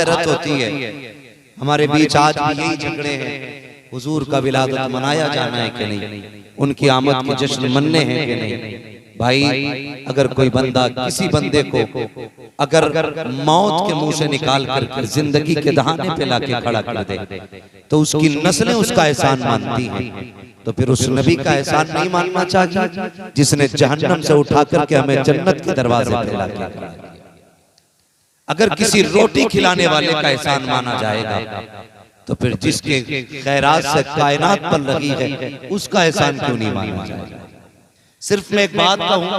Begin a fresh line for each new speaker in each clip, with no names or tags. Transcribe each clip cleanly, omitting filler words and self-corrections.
हैरत होती है, हमारे बीच आज भी यही झगड़े हैं, हुजूर का विलादत मनाया जाना है कि नहीं, उनकी आमद के जश्न मनने हैं कि नहीं। भाई अगर कोई बंदा किसी बंदे को अगर मौत के मुंह से निकाल कर जिंदगी के दहाने पे लाके खड़ा कर दे तो उसकी नस्लें उसका एहसान मानती हैं, तो फिर उस नबी का एहसान नहीं मानना चाहिए जिसने जहन्नम से उठा करके हमें जन्नत के दरवाजे पे लाके खड़ा किया। अगर किसी रोटी खिलाने वाले का एहसान माना जाएगा तो फिर जिसके खैरात से कायनात पल रही है उसका एहसान क्यों नहीं माना जाएगा। सिर्फ मैं एक बात कहूं,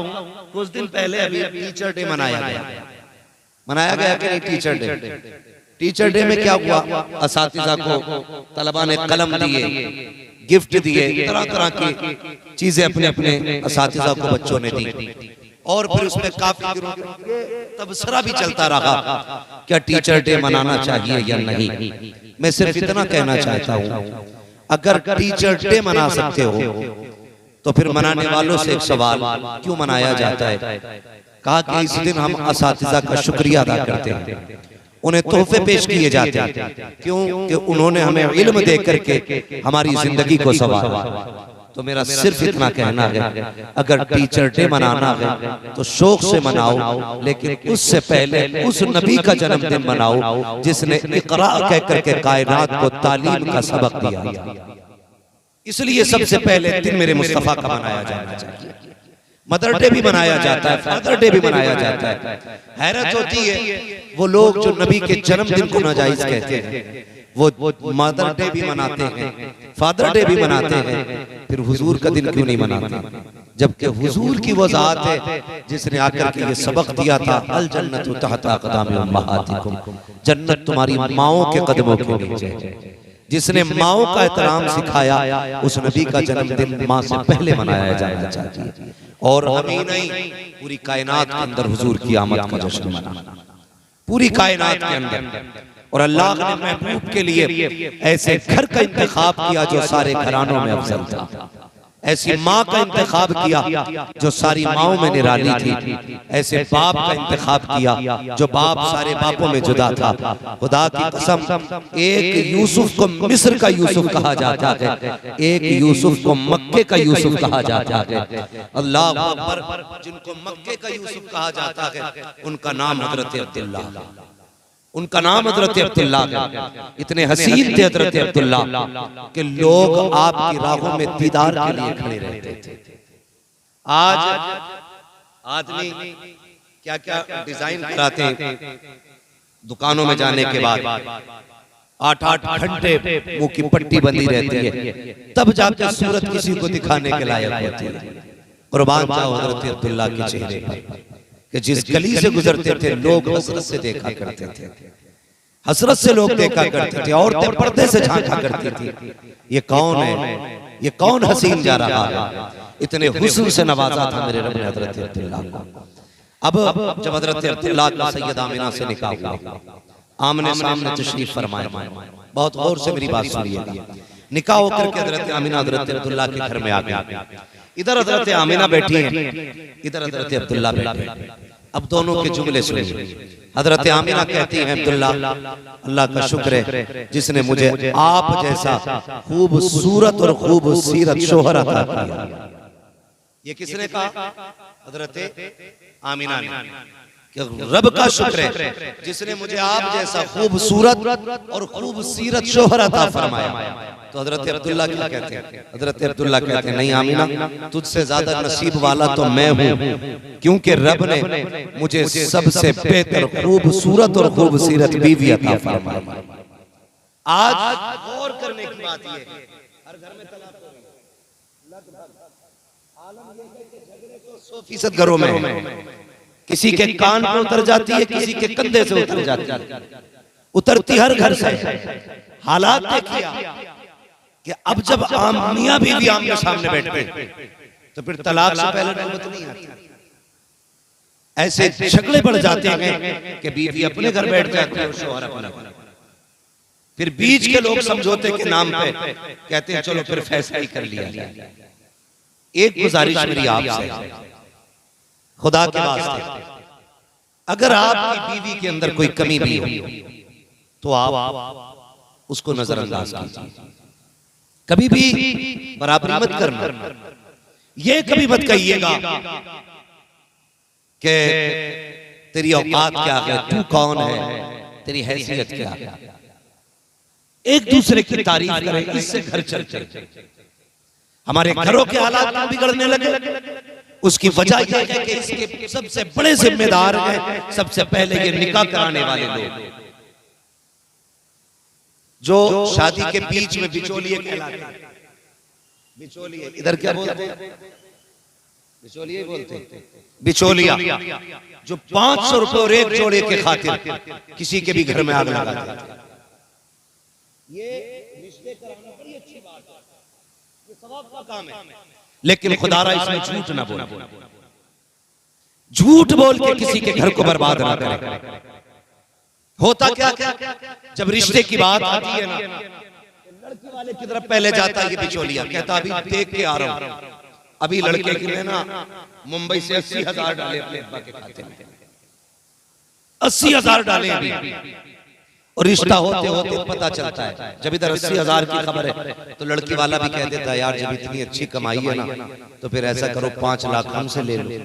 कुछ दिन पहले अभी टीचर डे मनाया गया कि नहीं टीचर डे। टीचर डे में क्या हुआ, असातिज़ा को तलबा ने कलम दिए, गिफ्ट दिए, तरह तरह की चीजें अपने अपने असातिज़ा को बच्चों ने दी, और फिर उसमें काफी तबसरा भी चलता रहा क्या टीचर डे मनाना चाहिए या नहीं। मैं सिर्फ इतना कहना चाहता हूं, अगर टीचर डे मना सकते हो तो फिर मनाने वालों से एक सवाल, क्यों मनाया जाता है। कहा कि इस दिन हम असातिज़ा का शुक्रिया अदा करते हैं, उन्हें तोहफे पेश किए जाते हैं, क्यों कि उन्होंने हमें इल्म दे करके हमारी जिंदगी को संवारा। तो मेरा सिर्फ इतना कहना है, अगर टीचर डे मनाना है तो शौक से मनाओ, लेकिन उससे पहले उस नबी का जन्मदिन मनाओ जिसने इकरा कह करके कायनात को तालीम का सबक दिया। इसलिए सबसे पहले दिन मेरे मुस्तफा का मनाया जाना चाहिए। मदर डे भी मनाया जाता है, फादर डे भी मनाया जाता है। हैरत होती है वो लोग जो नबी के जन्मदिन को नाजायज कहते हैं, वो मदर डे भी मनाते हैं, फादर डे भी मनाते हैं, फिर हुजूर का दिन क्यों नहीं मनाते। जबकि हुजूर की वो जात है जिसने आकर के ये सबक दिया था, अल जन्नतु तहता अक़दामि उम्महातिकुम, जन्नत तुम्हारी माओं के कदमों के नीचे। जिसने माओं का एहतराम सिखाया उस नबी का जन्मदिन माँ से पहले मनाया जाना चाहिए। और हमें नहीं, पूरी कायनात के अंदर हुजूर की आमद का जश्न मनाना, पूरी कायनात के अंदर। और अल्लाह ने महबूब के लिए ऐसे घर का इंतखाब किया जो सारे घरानों में अफजल था, ऐसी माँ का इंतखाब किया जो सारी माओं में निराली थी, ऐसे बाप का इंतखाब किया जो बाप सारे बापों में जुदा था। खुदा की कसम, एक यूसुफ को मिस्र का यूसुफ कहा जाता है, एक यूसुफ को मक्के का यूसुफ कहा जाता है। अल्लाह अकबर, जिनको मक्के का यूसुफ कहा जाता है उनका नाम हजरत अब्दुल्ला, उनका नाम हजरत अब्दुल्ला है। इतने हसीन थे हजरत अब्दुल्ला कि लोग आपकी राहों में दीदार के लिए खड़े रहते थे। आज आदमी क्या क्या डिजाइन कराते हैं, दुकानों में जाने के बाद 8-8 घंटे मुंह की पट्टी बंदी रहती है, तब जाकर सूरत किसी को दिखाने के लायक होती है। कुर्बान जाओ हजरत अब्दुल्ला के चेहरे पर कि जिस गली से गुजरते थे लोग हसरत से देखा करते थे, हसरत से लोग देखा करते थे, औरतें पर्दे से झांका करती थी, ये कौन है, ये कौन हसीन जा रहा है। इतने हुस्न से नवाजा था मेरे रब ने हजरत अब्दुल्ला को। अब जब हजरत अब्दुल्ला का सैयद आमिना से निकाह हुआ, आमने सामने तशरीफ फरमाए, बहुत गौर से मेरी बात सुनिएगा। निकाह होकर के हजरत आमिना हजरत अब्दुल्ला के घर में आ गया। इधर हजरत आमिना बैठी हैं, इधर हजरत अब्दुल्ला बैठे। अब दोनों के जुमले सुनिए। हजरत आमिना कहती हैं, अब्दुल्ला अल्लाह का शुक्र है जिसने मुझे आप जैसा खूबसूरत और खूबसूरत शोहर अता किया। ये किसने कहा? हजरत आमिना ने। रब का शुक्र है जिसने मुझे आप जैसा खूबसूरत और खूबसूरत शोहर अता फरमाया। तो हजरत अब्दुल्ला क्या कहते हैं? हजरत अब्दुल्ला कहते हैं, नहीं आमिना, तुझसे ज्यादा नसीब वाला तो मैं हूँ, क्योंकि रब ने मुझे सबसे बेहतर खूबसूरत और खूबसूरत बीवी अता फरमाई। आज गौर करने की बात ये है, हर घर में तलाक हो रही है, लगभग आलम ये है कि झगड़े तो 100% घरों में है। किसी के कान पर उतर जाती है, किसी के कंधे से उतर जाती है, उतरती हर घर से। हालात देखिए कि अब जब आम मियां बीवी आमने सामने बैठते तो फिर तलाक से पहले नौबत नहीं आती। ऐसे झगड़े बढ़ जाते हैं कि बीवी अपने घर बैठ जाती है और शौहर अपने घर। फिर बीच के लोग समझौते के नाम पे कहते हैं चलो फिर फैसला ही कर लिया जाए। एक गुजारिश मेरी आपसे, खुदा के वास्ते, अगर आपकी बीवी के अंदर कोई कमी भी हो, तो आप उसको नजरअंदाज कीजिए। कभी भी बराबरी मत करना। ये कभी मत कहिएगा कि तेरी औकात क्या है, तू कौन है, तेरी हैसियत क्या है। एक दूसरे की तारीफ करें, इससे घर चलते। हमारे घरों के हालात बिगड़ने लगे, उसकी वजह यह है कि इसके सबसे बड़े जिम्मेदार हैं सबसे पहले ये निकाह कराने वाले लोग, जो शादी के बीच में बिचौलिए कहलाते हैं। बिचौलिए इधर क्या बोलते हैं? बिचौलिए बोलते हैं। बिचौलिया जो 500 रुपए और एक जोड़े के खातिर किसी के भी घर में आग लगा देते हैं। ये रिश्ते कराना बड़ी अच्छी बात है, ये सवाब का काम है, लेकिन खुदारा इसमें झूठ ना बोले। झूठ बोल के किसी के घर को बर्बाद ना करें। होता क्या जब रिश्ते की बात आती है ना, लड़की वाले की तरफ पहले जाता है ये बिचौलिया, कहता अभी देख के आ रहा हूं, अभी लड़के के लिए ना मुंबई से 80,000 डाले अपने अब्बा के खाते में, 80,000 डाले अभी। और रिश्ता होते होते पता चलता है, जब इधर 80,000 की खबर है तो लड़की वाला भी कह देता है यार जब इतनी अच्छी कमाई है ना तो फिर ऐसा करो 5 लाख हमसे ले लो,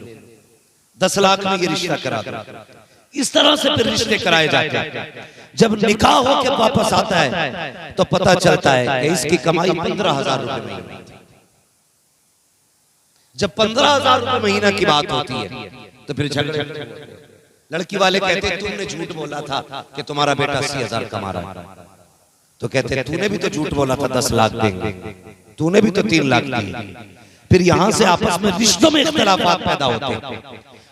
10 लाख में ये रिश्ता करा दो। इस तरह से फिर रिश्ते कराए जाते हैं। जब निकाह होकर वापस आता है तो पता चलता है कि इसकी कमाई 15,000 रुपए महीना। जब 15,000 रुपए महीना की बात होती है तो फिर झगड़े। लड़की वाले कहते तुमने झूठ बोला था कि तुम्हारा बेटा 80,000 कमा रहा है, तो कहते तूने भी तो झूठ बोला था 10 लाख देंगे, तूने भी तो 3 लाख दिए। फिर यहां से आपस में रिश्तों में इख्तिलाफात पैदा होते हैं,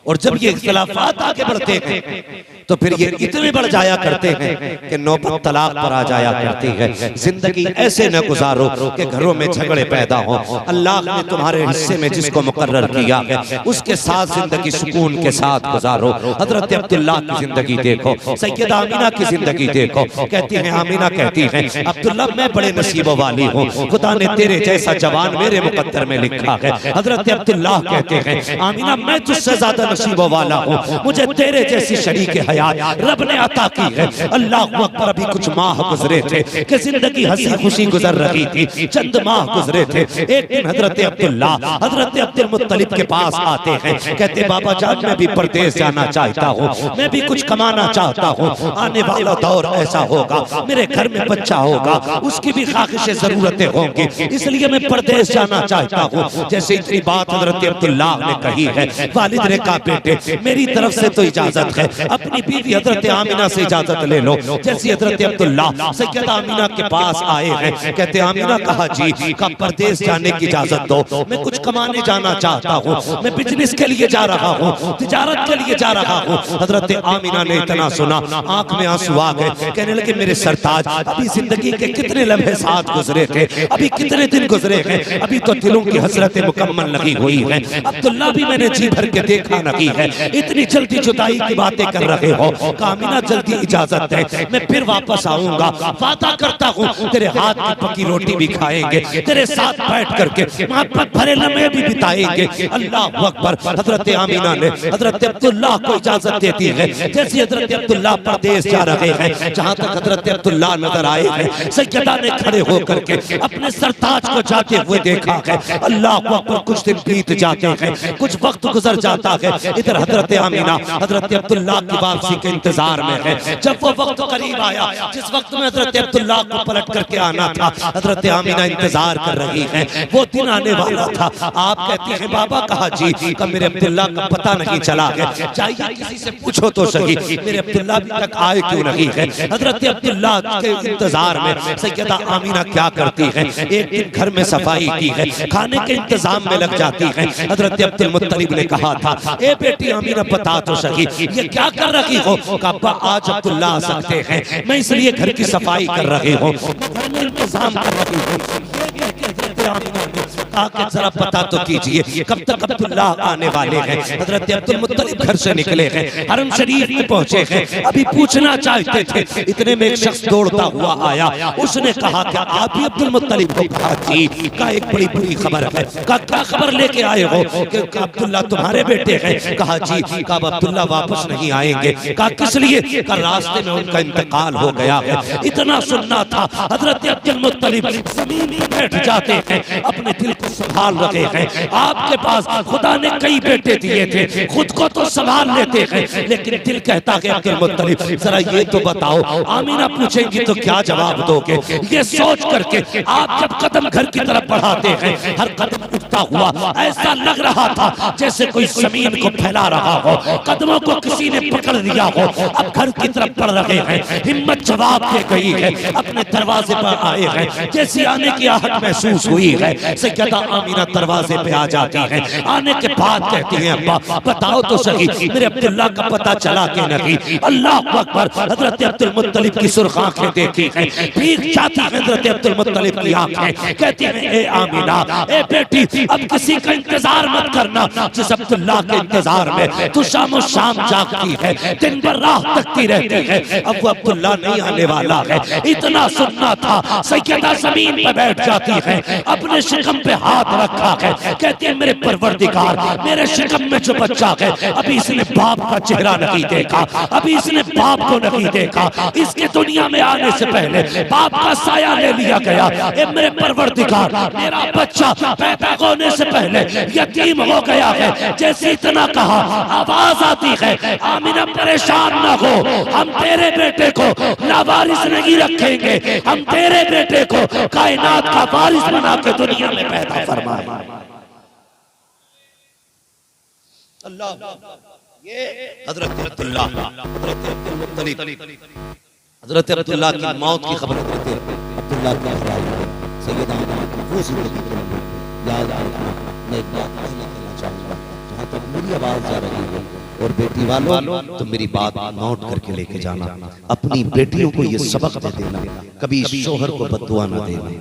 और जब ये इख्तिलाफात आगे बढ़ते हैं तो फिर ये इतने बढ़ जाया करते हैं कि नौबत तलाक पर आ जाया करती है। जिंदगी ऐसे न गुजारो कि घरों में झगड़े पैदा हो। अल्लाह ने तुम्हारे हिस्से में जिसको मुकर्रर किया है उसके साथ जिंदगी सुकून के साथ गुजारो। हजरत अब्दुल्लाह की जिंदगी देखो, सैयदा आमिना की जिंदगी देखो। कहती है आमिना, कहती है अब्दुल्लाह मैं बड़े नसीबों वाली हूँ, खुदा ने तेरे जैसा जवान मेरे मुकद्दर में लिखा है। हजरत अब्दुल्लाह कहते हैं आमिना मैं तुझसे ज्यादा नसीबों वाला हूँ, मुझे तेरे जैसी शरीक हयात रब ने अता की है। अल्लाह अकबर। अभी कुछ माह गुजरे थे कि जिंदगी हंसी खुशी गुजर रही थी, चंद माह गुजरे थे। एक दिन हजरत अब्दुल्लाह हजरत अब्दुल मुत्तलिब के पास आते हैं, कहते बाबा जान मैं भी परदेश जाना चाहता हूँ, मैं भी कुछ कमाना चाहता हूँ, आने वाला दौर ऐसा होगा मेरे घर में बच्चा होगा, उसकी भी ख्वाहिशें जरूरतें होंगी, इसलिए मैं परदेश जाना चाहता हूँ। जैसे इतनी बात हजरत अब्दुल्लाह ने कही है, वालिद ने कहा बेटे मेरी तरफ से तो इजाजत है, अपनी बीवी हजरत आमिना से इजाजत ले लो। जैसे हजरत अब्दुल्लाह सैयदा आमिना के पास आए हैं, कहते आमिना कहा जी का परदेश जाने की इजाजत दो, मैं कुछ कमाने जाना चाहता हूँ, मैं बिजनेस के लिए जा रहा हूँ, तिजारत के लिए जा रहा हूँ। हजरत आमिना ने इतना सुना आंख में आंसू आ गए, कहने लगे मेरे सरताज अभी जिंदगी के कितने लम्हे साथ गुजरे थे, अभी कितने दिन गुजरे हैं, अभी तो दिलों की हसरतें मुकम्मल लगी हुई है। अब्दुल्लाह भी मैंने जी भर के देखा नहीं है, इतनी जल्दी जुदाई की बातें कर रहे हो, कामिना जल्दी इजाजत है, मैं फिर वापस आऊंगा, वादा करता हूँ तेरे हाथ की पकी रोटी भी खाएंगे, तेरे साथ बैठ करके मोहब्बत भरे लम्हे भी बिताएंगे। अल्लाह अकबर। हजरत आमिना ने हजरत अब्दुल्लाह को इजाजत देती है। जैसे हजरत अब्दुल्लाह परदेश जा रहे हैं, जहाँ तक हजरत अब्दुल्लाह नजर आए हैं, सैयदा ने खड़े होकर के अपने सरताज को जाते हुए देखा है। अल्लाह अकबर। कुछ दिन बीत जाते हैं, कुछ वक्त गुजर जाता है, इधर हजरत आमिना हजरत अब्दुल्लाह की वापसी के इंतजार में है। जब वो वक्त करीब आया जिस वक्त में हजरत अब्दुल्लाह को पलट करके आना था, हजरत आमिना इंतजार कर रही है, वो दिन आने वाला था। आप कहते हैं बाबा कहा जी का मेरे अब्दुल्लाह का पता नहीं चला है, चाहिए किसी से पूछो तो सही मेरे अब्दुल्लाह अभी तक आए क्यों नहीं है। हजरत अब्दुल्लाह के इंतजार में सैयदा आमिना क्या करती है, एक दिन घर में सफाई की है, खाने के इंतजाम में लग जाती है। हजरत अब्दुल मुत्तलिब ने कहा था ए बेटी आमिना बता तो सही ये क्या कर रही हो। कहा आज अब्दुल्लाह आ सकते हैं, मैं इसलिए घर की सफाई कर रही हूँ, इंतजाम कर रही हूँ। कहा कि जरा पता तो कीजिए कब तक अब्दुल्ला आने वाले हैं। हजरत अब्दुल मुत्तलिब घर से निकले हैं, हरम शरीफ में पहुंचे हैं, अभी पूछना चाहते थे, इतने में एक शख्स दौड़ता हुआ आया। उसने कहा कि आप ही अब्दुल मुत्तलिब को? कहा जी। का एक बड़ी बुरी खबर है। का क्या खबर लेके आए हो? कि अब्दुल्ला तुम्हारे बेटे हैं। कहा जी। का अब्दुल्ला वापस नहीं आएंगे। का किस लिए? का रास्ते में उनका इंतकाल हो गया है। इतना सुनना था। हजरत अब्दुल मुत्तलिब जमीन पर बैठ जाते हैं, अपने दिल को संभाल रहे हैं। आपके पास खुदा ने कई बेटे दिए थे, खुद को तो संभाल लेते हैं, लेकिन दिल कहता है अब्दुल मुत्तलिब जरा ये तो बताओ, आमीना पूछेंगी तो क्या जवाब दोगे? ये सोच करके आप जब कदम घर की तरफ बढ़ाते हैं, हर कदम उठता हुआ ऐसा लग रहा था जैसे कोई जमीन को फैला रहा हो, कदमों को किसी ने पकड़ लिया हो। अब घर की तरफ बढ़ रहे हैं, हिम्मत जवाब दे गई है, अपने दरवाजे पर आए हैं। जैसी आने की आहट महसूस हुई है, सैयदा आमीना दरवाजे पे आ जाती है। आने के बाद कहती हैं अब्बा बताओ तो सही, मेरे अब्दुल्ला का पता चला कि नहीं? अल्लाह अकबर। हजरत अब्दुल मुत्तलिब की सुर्ख आंखें देखी हैं, भीग जाती है हजरत अब्दुल मुत्तलिब की आंखें। कहती है ए आमीना, ए बेटी, अब किसी का इंतजार मत करना। जिस अब्दुल्ला के इंतजार में तू शाम शाम जागती है, दिन भर रात तकती रहती है, अब वो अब्दुल्ला नहीं आने वाला है। इतना सुनना था। सैयदा जमीन पर बैठ जाती है, अपने शिकम पे हाथ रखा है, कहती है मेरे परवरदिगार, मेरे शिकम में जो बच्चा है अभी इसने बाप का चेहरा नहीं देखा, अभी इसने बाप को नहीं देखा, इसके दुनिया में आने से पहले बाप का साया ले लिया गया। ए मेरे परवरदिगार, मेरा बच्चा पैदा होने से पहले यतीम हो गया है। जैसे इतना कहा, आवाज आती है आमीना परेशान न हो, हम तेरे बेटे को लावारिस नहीं रखेंगे, हम तेरे बेटे को कायनात का वारिस बना के दुनिया में पैदा फरमाएंगे। अल्लाह। ये हजरत अब्दुल्ला, हजरत अब्दुल मुत्तलिब, हजरत अब्दुल्ला की मौत की खबर देते हैं। अब्दुल्ला की खबर है सैयदा वो जिंदगी के लिए याद रखना। मैं एक बात कहना चाहूँगा, जहाँ तक मेरी आवाज जा रही है, और बेटी वालों तो मेरी बात नोट करके लेके जाना, अपनी बेटियों को ये सबक दे देना, कभी शोहर को बद्दुआ न देना,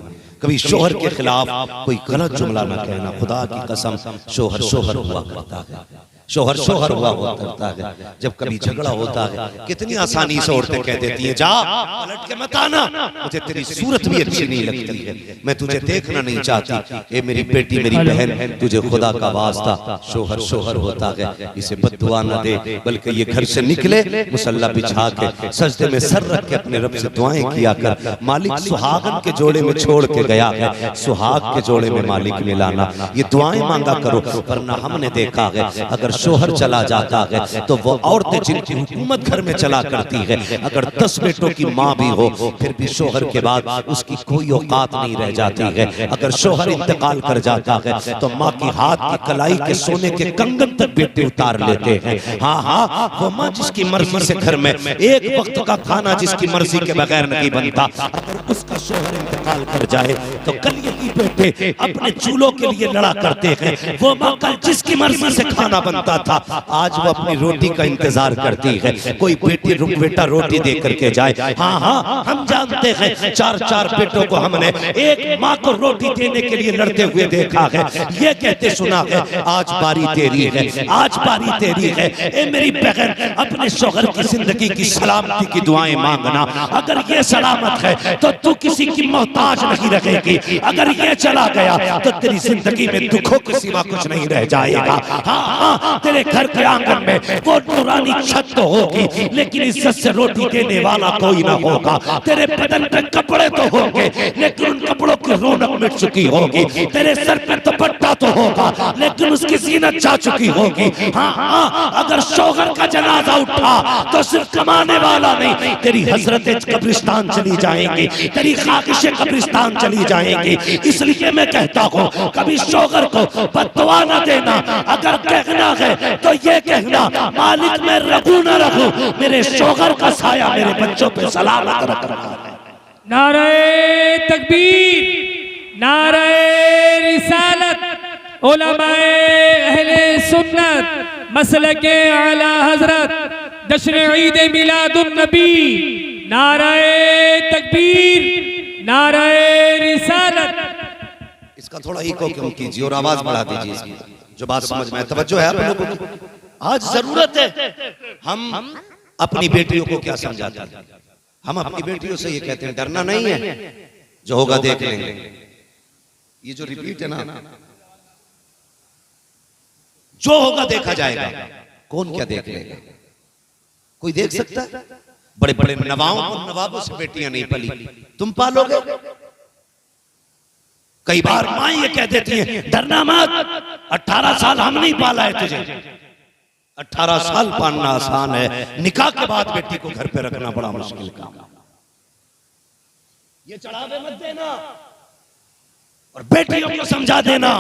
कभी शोहर के खिलाफ कोई गलत जुमला न कहना। खुदा की कसम शोहर शोहर हुआ करता है, शोहर शोहर हुआ करता है। जब कभी झगड़ा होता है कितनी आसानी से औरतें कह देती हैं जा पलट के मत आना, मुझे तेरी सूरत भी अच्छी नहीं लगती है, मैं तुझे देखना नहीं चाहती। ए मेरी बेटी, मेरी बहन, तुझे खुदा का वास्ता शोहर शोहर होता है, इसे बद्दुआ न दे, बल्कि ये घर से निकले मुसल्ला बिछा के सजदे में सर रख के अपने रब से दुआएं किया कर। मालिक सुहागन के जोड़े में छोड़ के गया है, सुहाग के जोड़े में मालिक मिलाना, ये दुआएं मांगा करो। वरना हमने देखा है अगर शोहर चला जाता है तो वो औरतें जिनकी हुकूमत घर में चला करती है, अगर 10 बेटों की माँ भी हो फिर भी शोहर के बाद उसकी कोई औकात नहीं रह जाती है। अगर शोहर इंतकाल कर जाता है तो माँ की हाथ की कलाई के सोने के कंगन तक बेटे उतार लेते हैं। हाँ हाँ, वो माँ जिसकी मर्जी से घर में एक वक्त का खाना जिसकी मर्जी के बगैर नहीं बनता, अगर उसका शोहर इंतकाल कर जाए तो कल यही बेटे अपने चूल्हों के लिए लड़ा करते हैं। वो माँ कल जिसकी मर्जी से खाना बनता था, आज वो अपनी रोटी का इंतजार करती है, कोई बेटा रोटी दे करके जाए। हाँ हाँ, हम जानते हैं 4 बेटों को हमने एक माँ को रोटी देने के लिए लड़ते हुए देखा है। ये कहते सुना है आज बारी तेरी है, आज बारी तेरी है। ए मेरी बहन, अपने शौहर की जिंदगी की सलामती की दुआएं मांगना। अगर ये सलामत है तो तू किसी की मोहताज नहीं रहेगी, अगर ये चला गया तो तेरी जिंदगी में दुखों के सिवा कुछ नहीं रह जाएगा। हाँ हाँ, तेरे घर के आंगन में वो नूरानी छत तो होगी, लेकिन इज्जत से रोटी देने वाला कोई ना होगा। तेरे बदन पे कपड़े तो होंगे, लेकिन उन कपड़ों की रौनक मिट चुकी होगी। तेरे सर पे दुपट्टा तो होगा, लेकिन उसकी जीनत जा चुकी होगी। हाँ हाँ, अगर शौहर का जनाजा उठा तो सिर्फ कमाने वाला नहीं, तेरी हजरतें कब्रिस्तान चली जाएंगी, तेरी ख्वाहिशें कब्रिस्तान चली जाएंगी। इसलिए मैं कहता हूँ कभी शौहर को बद्दुआ न देना। अगर कहना है तो ये कहना मालिक मैं रखूं न रखूं, मेरे शौहर का साया मेरे बच्चों पे सलामत रख रहा है।
नारे तकबीर, नारे रिसालत, उलमाए अहले सुन्नत मसलके आला हजरत जश्न ईद मिलादुन नबी। नारे तकबीर, नारे रिसालत।
इसका थोड़ा इको कम कीजिए और आवाज बढ़ा दीजिए इसकी, जो बात समझ में आए। तवज्जो है आप लोगों की? आज जरूरत है हम अपनी बेटियों को क्या समझाते हैं। हम अपनी बेटियों से ये कहते हैं डरना नहीं है, जो होगा देख लेंगे। ये जो रिपीट है ना, जो होगा देखा जाएगा, कौन क्या देख लेगा? कोई देख सकता है? बड़े बड़े नवाबों से बेटियां नहीं पली, तुम पालोगे? कई बार मां ये कह देती है डरना मत, 18 साल हम नहीं पाला है तुझे। 18 साल पालना आसान है, निकाह के बाद बेटी को घर पे रखना बड़ा मुश्किल काम। ये चढ़ावे मत देना और बेटियों को समझा देना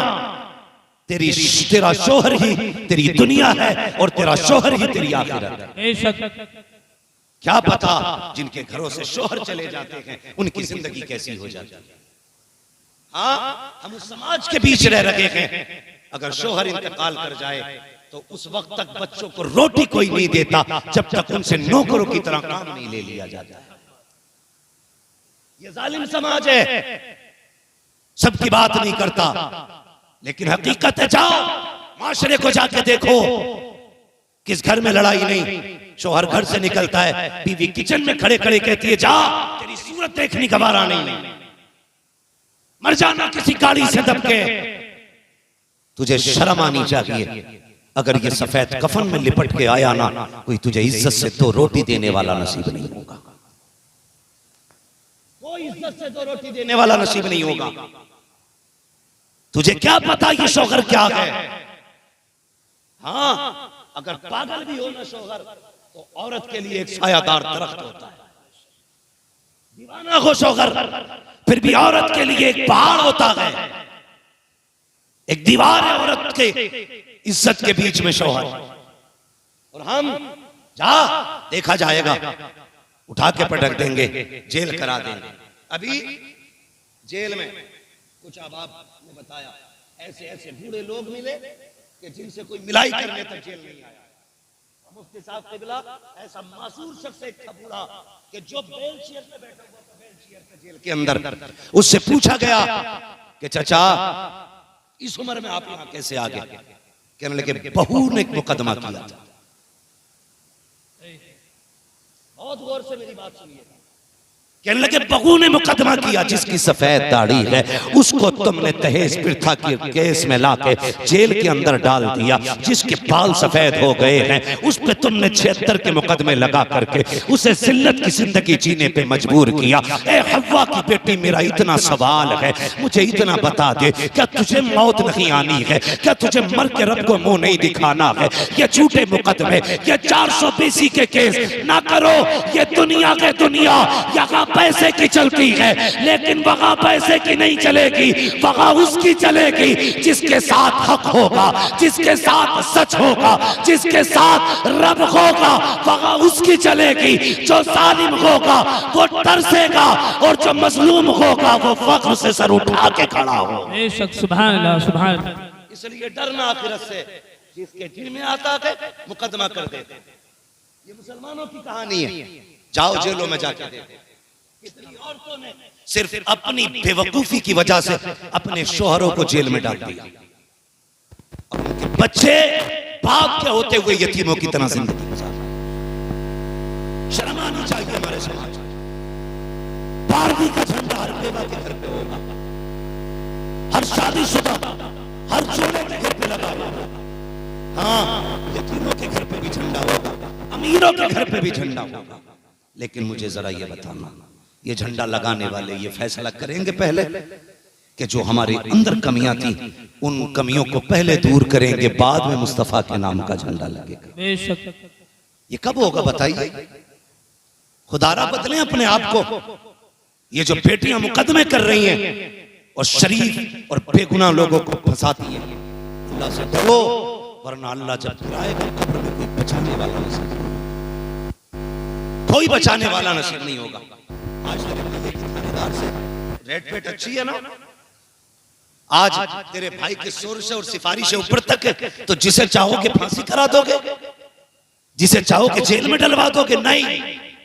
तेरा शोहर ही तेरी दुनिया है और तेरा शोहर ही तेरी आखिरत है। क्या पता जिनके घरों से शोहर चले जाते हैं उनकी जिंदगी कैसी हो जाती है। हाँ, हम उस समाज के बीच रह रहे हैं, अगर शोहर इंतकाल कर जाए तो उस वक्त तक बच्चों को रोटी कोई नहीं देता जब तक उनसे नौकरों की तरह काम नहीं ले लिया जाता। ये जालिम समाज है, सबकी बात नहीं करता, लेकिन हकीकत है। जाओ माशरे को जाके देखो, किस घर में लड़ाई नहीं। शोहर घर से निकलता है, बीवी किचन में खड़े खड़े कहती है जा तेरी सूरत देखने का बारा नहीं, मर जाना किसी गाड़ी से दबके। तुझे शर्म आनी चाहिए। अगर ये सफेद कफन में लिपट के आया ना, कोई तुझे इज्जत से दो रोटी देने वाला नसीब नहीं होगा। कोई इज्जत से दो रोटी देने वाला नसीब नहीं होगा। तुझे क्या पता ये शोहर क्या है? हाँ, अगर पागल भी हो ना शोहर, तो औरत के लिए एक सायादार दरख्त होता है। दीवाना हो शोहर, फिर भी औरत के लिए एक पहाड़ होता है, एक दीवार है औरत के इज्जत के बीच में शोहर। और हम जा देखा जाएगा, उठा के पटक देंगे, जेल करा देंगे। अभी जेल में कुछ अहबाब ने बताया ऐसे ऐसे बूढ़े लोग मिले कि जिनसे कोई मिलाई करने तक जेल नहीं आया। मुफ्ती साहब क़िबला ऐसा मासूर शख्स एक था बूढ़ा कि जो बेल चेयर पे बैठा हुआ था, बेल चेयर पे जेल के अंदर, उससे पूछा गया कि चाचा इस उम्र में आप यहाँ कैसे आ गए? कहने लगे बहू ने एक मुकदमा किया था। बहुत गौर से मेरी बात सुनिए। कहने लगे बहू ने मुकदमा किया, जिसकी सफेद दाढ़ी है उसको तुमने दहेज प्रथा के केस में लाके जेल के अंदर डाल दिया। जिसके बाल सफेद हो गए हैं उस पे तुमने 76 के मुकदमे लगा करके उसे जिल्लत की जिंदगी जीने पे मजबूर किया। ए हव्वा की बेटी, मेरा इतना सवाल है, मुझे इतना बता दे, क्या तुझे मौत नहीं आनी है? क्या तुझे मर के रब को मुंह नहीं दिखाना है? ये झूठे मुकदमे, ये 420 के केस ना करो। ये दुनिया के दुनिया यहाँ पैसे की चलती है, लेकिन वहां पैसे की नहीं चलेगी, वहां उसकी चलेगी जिसके साथ हक होगा, जिसके साथ सच होगा, जिसके साथ रब होगा, वहां उसकी चलेगी। जो जालिम होगा वो तरसेगा और जो मजलूम होगा वो फख्र से सर उठा के खड़ा हो।
बेशक, सुभान अल्लाह, सुभान अल्लाह।
इसलिए डरना आखिरत से, जिसके दिल में आता है मुकदमा कर देते। ये मुसलमानों की कहानी है, जाओ जेलों में जाके देखो। कितनी औरतों ने सिर्फ अपनी बेवकूफी की वजह से अपने शोहरों को जेल में डाल दिया। उनके बच्चे बाप के होते हुए यतीमों की तरह जिंदगी गुजार। शर्म आनी चाहिए हमारे समाज में। 12वीं का झंडा हर बेवा के घर पे होगा, हर शादीशुदा, हर जोड़े के घर पे लगा होगा। हाँ, यतीमों के घर पे भी झंडा होगा, अमीरों के घर पे भी झंडा होगा। लेकिन मुझे जरा ये बताना, ये झंडा लगाने वाले ये फैसला करेंगे पहले कि जो हमारे अंदर कमियां थी उन कमियों को पहले दूर करेंगे, बाद में मुस्तफा के नाम का झंडा लगेगा।
बेशक,
ये कब होगा बताइए? खुदारा बदलें अपने आप को। ये जो बेटियां मुकदमे कर रही हैं और शरीफ और बेगुनाह लोगों को फंसाती हैं, अल्लाह से डरो, वरना अल्लाह जब गिराएगा कब्र में कोई बचाने वाला नसीब नहीं, कोई बचाने वाला नसीब नहीं होगा। आज थानेदार से रेड पेट अच्छी है ना, आज तेरे भाई के शोर से और सिफारिश से ऊपर तक है, तो जिसे चाहोगे फांसी करा दोगे, जिसे चाहोगे जेल में डलवा दोगे। नहीं,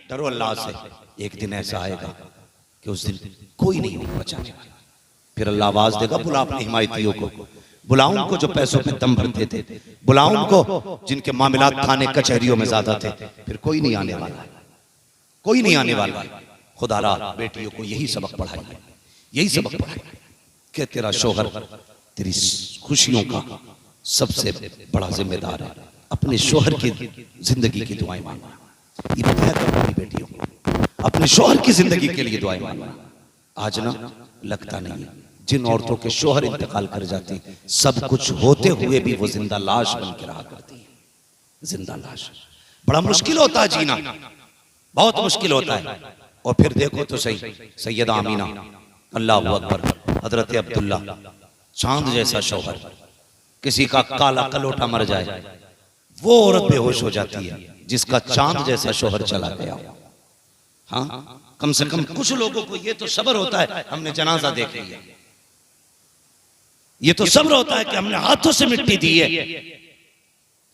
डरो अल्लाह से। एक दिन ऐसा आएगा कि उस दिन कोई नहीं होगा बचाने वाला, फिर अल्लाह आवाज देगा, बुला अपने हिमायतियों को, बुलाओ उनको जो पैसों पे दम भरते थे, बुलाओ उनको जिनके मामलात थाने कचहरियों में ज्यादा थे। फिर कोई नहीं आने वाला, कोई नहीं आने वाला। खुदा रा बेटियों को यही सबक पढ़ाइए, यही सबक पढ़ाइए कि तेरा शोहर तेरी खुशियों का सबसे बड़ा जिम्मेदार है। अपने शोहर की जिंदगी की दुआएं मांगना, ये बताया करो अपनी बेटियों को, अपने शोहर की जिंदगी के लिए दुआएं मांगना। आज ना लगता नहीं है, जिन औरतों के शोहर इंतकाल कर जाते हैं, सब कुछ होते हुए भी वो जिंदा लाश बन के रहा करती है, जिंदा लाश। बड़ा मुश्किल होता है जीना, बहुत मुश्किल होता है। और फिर देखो तो सही, सैयदा आमीना, अल्लाह अकबर, हजरत अब्दुल्ला, चांद जैसा शौहर, किसी का काला कलोटा मर जाए, वो औरत बेहोश हो जाती है जिसका चांद जैसा शौहर चला गया। हाँ, कम से कम कुछ लोगों को ये तो सब्र होता है, हमने जनाजा देख लिया, ये तो सब्र होता है कि हमने हाथों से मिट्टी दी है।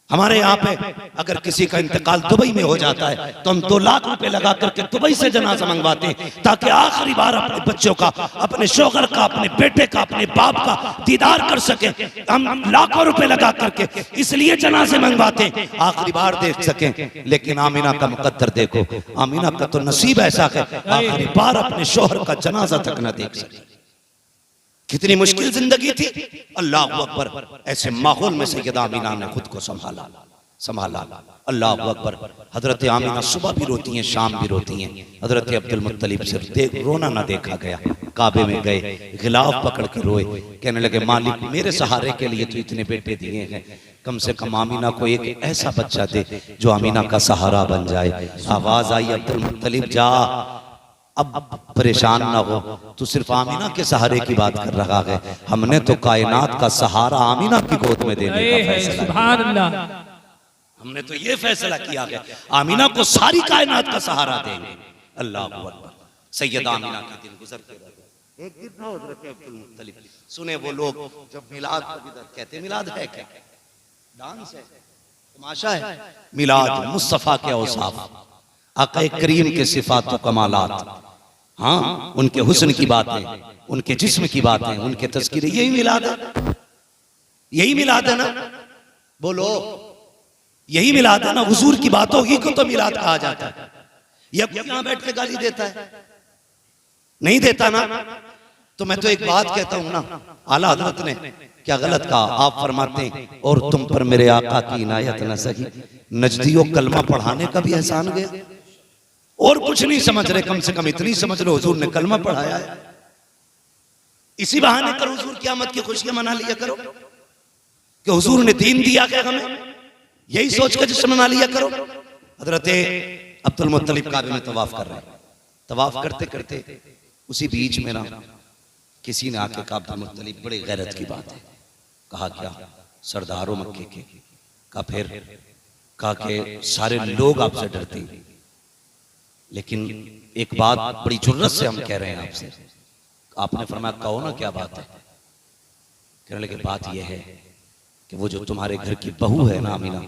हमारे यहाँ पे अगर किसी का इंतकाल दुबई में हो जाता है तो हम 2 लाख रुपए लगा करके दुबई से जनाजा मंगवाते हैं, ताकि आखिरी बार अपने बच्चों का, अपने शौहर का, अपने बेटे का, अपने बाप का दीदार कर सके। हम लाखों रुपए लगा करके इसलिए जनाजे मंगवाते हैं, आखिरी बार देख सकें। लेकिन आमीना का मुकद्दर देखो, आमीना का तो नसीब ऐसा है आखिरी बार अपने शौहर का जनाजा तक न देख सके। कितनी मुश्किल जिंदगी थी। अल्लाह अकबर, ऐसे माहौल में सैयदा आमीना ने खुद को संभाला, संभाला। अल्लाह अकबर। हजरत आमीना सुबह भी रोती हैं, शाम भी रोती हैं। हजरत अब्दुल मुत्तलिब से देख रोना ना देखा गया। काबे में गए, गिलाफ पकड़ के रोए, कहने लगे मालिक मेरे सहारे के लिए तो इतने बेटे दिए हैं, कम से कम आमीना को एक ऐसा बच्चा दे जो आमीना का सहारा बन जाए। आवाज आई, अब्दुल मुत्तलिब जा, अब परेशान ना हो, तू सिर्फ आमीना के सहारे की बात कर रहा है, हमने तो कायनात का सहारा आमीना की गोद में देने का फैसला किया। हमने तो ये फैसला किया है आमीना को सारी कायनात का सहारा देंगे। अल्लाह अकबर। सैयदा आमीना के दिन गुजरते रहे। एक दिन ना हज़रत अब्दुल मुत्तलिब सुने वो लोग जब मिलाद कहते, मिलाद है क्या? डांस है, तमाशा है। मिलाद मुस्तफा के औसाफ, आक़ा करीम के सिफात व कमालात, हाँ उनके हुस्न की बातें, उनके जिस्म की बातें, उनके तज़किरे, यही मिलाद है, यही मिलाद है ना? बोलो, यही मिलाद है ना? हुजूर की बातों ही को तो मिलाद कहा जाता है। या कोई यहां बैठ के गाली देता है? नहीं देता ना। तो मैं तो एक बात कहता हूं ना, आला हजरत ने क्या गलत कहा? आप फरमाते हैं और तुम पर मेरे आका की इनायत न सही, नजदियों कलमा पढ़ाने का भी एहसान गया। और कुछ नहीं समझ रहे, कम से कम इतनी समझ लो हुजूर ने कलमा पढ़ाया है। इसी बहाने कर हुजूर क़यामत की खुशियां मना लिया करो कि हुजूर ने दीन दिया क्या हमें, यही सोच कर जश्न मना लिया करो। हजरत अब्दुल मुत्तलिब काबे में तवाफ कर रहे हैं, तवाफ करते करते उसी बीच में ना किसी ने आके कहा, अब्दुल मुत्तलिब बड़ी गैरत की बात है। कहा क्या? सरदारों मक्के के। कहा फिर? कहा कि सारे लोग आपसे डरते हैं, लेकिन एक बात बड़ी जुर्रत से हम कह रहे हैं आपसे। आपने फरमाया कहो ना क्या बात है? कहने लगे बात यह है कि वो जो तुम्हारे घर की बहू है ना आमीना,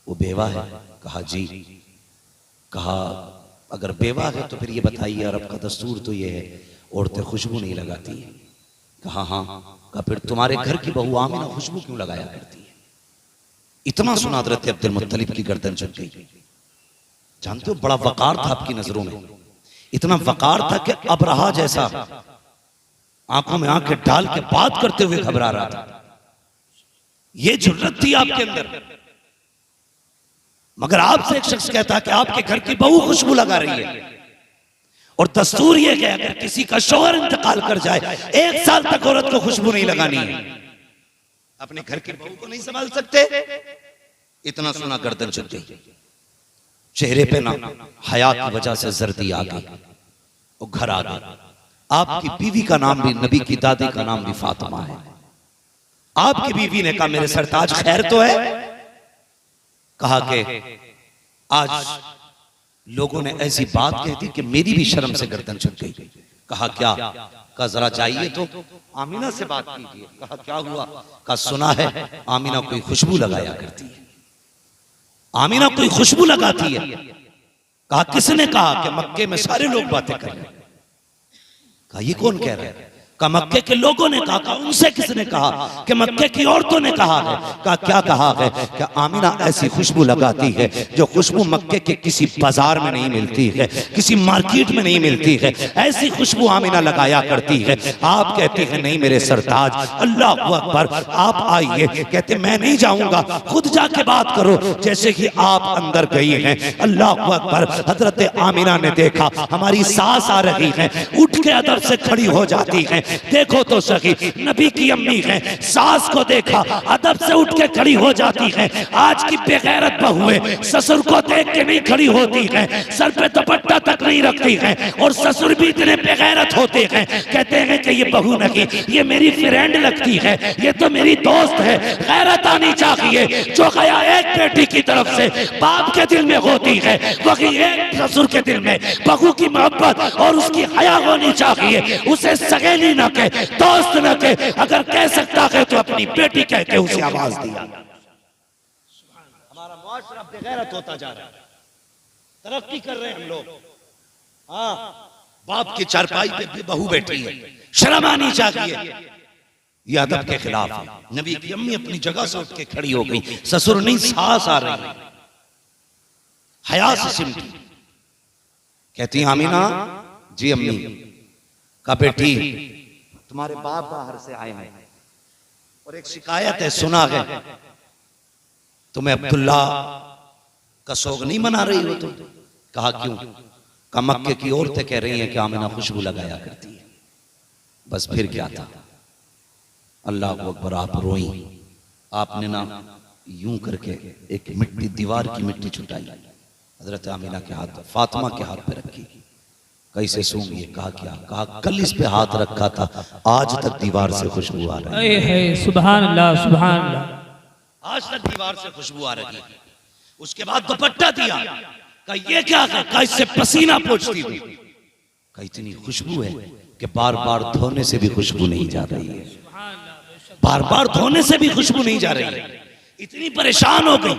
वो बेवा है। कहा जी। कहा अगर बेवा है तो फिर ये बताइए, अरब का दस्तूर तो ये है औरतें खुशबू नहीं लगाती हैं। कहा हाँ। कहा फिर तुम्हारे घर की बहू आमीना खुशबू क्यों लगाया करती है? इतना सुना हज़रत अब्दुल मुत्तलिब की गर्दन झुक गई। जानते हो बड़ा वकार था आपकी नजरों में, इतना वकार था कि अबरहा जैसा आंखों में आंखें डाल के बात करते हुए घबरा रहा था। ये जुर्रत थी आपके अंदर। मगर आपसे एक शख्स कहता कि आपके घर की बहू खुशबू लगा रही है, और दस्तूर यह है अगर किसी का शौहर इंतकाल कर जाए 1 साल तक औरत को खुशबू नहीं लगानी है। अपने घर की बहू को नहीं संभाल सकते? इतना सुना गर्दन झुक गई। चेहरे पे ना हया की वजह से जर्दी आ गई, वो घर आ गई। आपकी बीवी का नाम भी, नबी की दादी का नाम भी फातिमा है। आपकी बीवी ने कहा मेरे सरताज खैर तो है? कहा कि आज लोगों ने ऐसी बात कह दी कि मेरी भी शर्म से गर्दन झुक गई। कहा क्या? कहा जरा जाइए तो आमीना से बात कीजिए। कहा क्या हुआ? कहा सुना है आमीना कोई खुशबू लगाया करती है, आमीना कोई खुशबू लगाती है। कहा किसने कहा? कि मक्के में सारे लोग बातें कर रहे हैं। कहा ये कौन कह रहा है? का मक्के के लोगों ने कहा, उनसे किसने कहा कि मक्के की औरतों ने कहा है। का क्या कहा है? क्या आमिना ऐसी खुशबू लगाती है जो खुशबू मक्के के किसी बाजार में नहीं मिलती है, किसी मार्केट में नहीं मिलती है, ऐसी खुशबू आमिना लगाया करती है। आप कहते हैं नहीं मेरे सरताज, अल्लाह अकबर, आप आइए। कहते मैं नहीं जाऊंगा, खुद जाके बात करो। जैसे ही आप अंदर गई हैं, अल्लाह अकबर, हजरत आमिना ने देखा हमारी सास आ रही है, उठ के अदब से खड़ी हो जाती है। देखो तो सही, नबी की अम्मी है, सास को देखा अदब से उठ के खड़ी हो जाती है। आज की बेगैरत बहुएं ससुर को देख के नहीं खड़ी होती है, सर पे दुपट्टा तक नहीं रखती है, और ससुर भी इतने बेगैरत होते हैं, कहते हैं कि ये बहू नहीं, ये मेरी फ्रेंड लगती है, ये तो मेरी दोस्त है। गैरत आनी चाहिए। जो गया एक बेटी की तरफ से बाप के दिल में होती है, वही एक ससुर के दिल में बहू की मोहब्बत और उसकी हया होनी चाहिए। उसे सगेली न के, दोस्त न के, अगर कह सकता है तो अपनी बेटी कह के उसे आवाज दिया। हमारा मुआशरा बेगैरत होता जा रहा है, तरक्की कर रहे हैं हम लोग। हाँ, बाप की चारपाई पे बहू बैठी है, शर्म आनी चाहिए। यह अदब के खिलाफ है। नबी की अम्मी अपनी जगह से उठ के खड़ी हो गई, ससुर नहीं सास आ रही, हया से सिमटी। कहती आमीना, जी अम्मी। का बेटी तुम्हारे बाप बाहर से आए हैं और एक शिकायत है, सुना है तुम्हें अब्दुल्ला का सोग नहीं मना रही हो तुम। कहा क्यों? का मक्के की औरतें कह रही हैं कि आमिना खुशबू लगाया करती है। बस फिर क्या था? अल्लाह अकबर, आप रोई। आपने ना यूं करके एक मिट्टी, दीवार की मिट्टी छुटाई, हजरत आमिना के हाथ, फातिमा के हाथ पे रखी। कैसे सूंघी? कहा क्या? कहा कल इस पे हाथ रखा था, आज तक दीवार से खुशबू आ रही है।
सुभान अल्लाह, सुभान अल्लाह।
आज तक दीवार से खुशबू आ रही है। उसके बाद दुपट्टा दिया, कहा ये क्या है? कहा इससे पसीना पोंछती हूँ। कहा इतनी खुशबू है कि बार बार धोने से भी खुशबू नहीं जा रही है, बार बार धोने से भी खुशबू नहीं जा रही है। इतनी परेशान हो गई।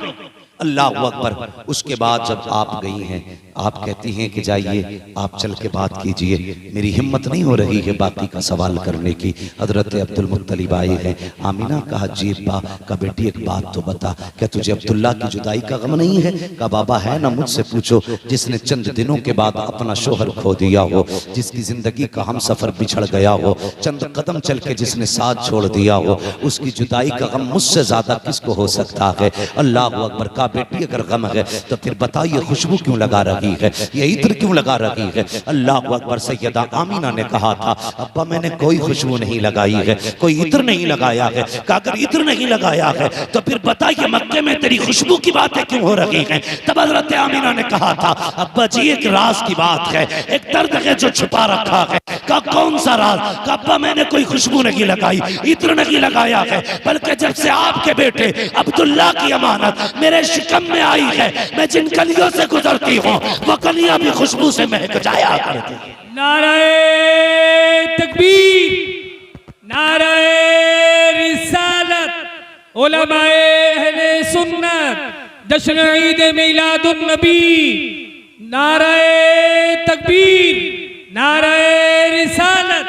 अल्लाह अकबर। उसके बाद जब आप गई हैं, आप कहती हैं कि जाइए आप चल के बात कीजिए, मेरी हिम्मत नहीं हो रही है बाकी का सवाल करने की। हजरत अब्दुल मुत्तलिब आए हैं। आमिना कहा जी अब्बा। का बेटी एक बात तो बता, क्या तुझे अब्दुल्ला की जुदाई का गम नहीं है? का बाबा है ना, मुझसे पूछो। जिसने चंद दिनों के बाद अपना शोहर खो दिया हो, जिसकी जिंदगी का हम सफर बिछड़ गया हो, चंद कदम चल के जिसने साथ छोड़ दिया हो, उसकी जुदाई का गम मुझसे ज्यादा किसको हो सकता है? अल्लाह अकबर। का बेटी अगर गम है तो फिर बताइए खुशबू क्यों लगा रही है, ये इत्र क्यों लगा रही है? अल्लाह अकबर। सैयदा आमीना ने कहा था अब्बा मैंने कोई खुशबू नहीं लगाई है, कोई इत्र नहीं लगाया है। अगर इत्र नहीं लगाया है तो फिर बताइए मक्के में तेरी खुशबू की बातें क्यों हो रही हैं? तब हजरत आमीना ने कहा था अब्बा जी एक राज की बात है, एक दर्द है जो छुपा रखा है। का कौन सा राज? का अब्बा मैंने कोई खुशबू नहीं लगाई, इत्र नहीं लगाया है, बल्कि जब से आपके बेटे अब्दुल्ला की अमानत मेरे शिकम में आई है, मैं जिन गलियों से गुजरती हूँ वो गलियां भी खुशबू से महक जाया करती हैं।
नारे तकबीर, नारे रिसालत, उलमाए अहले सुन्नत, जश्न ईद मिलादुन नबी। नारे तकबीर, नारे रिसालत,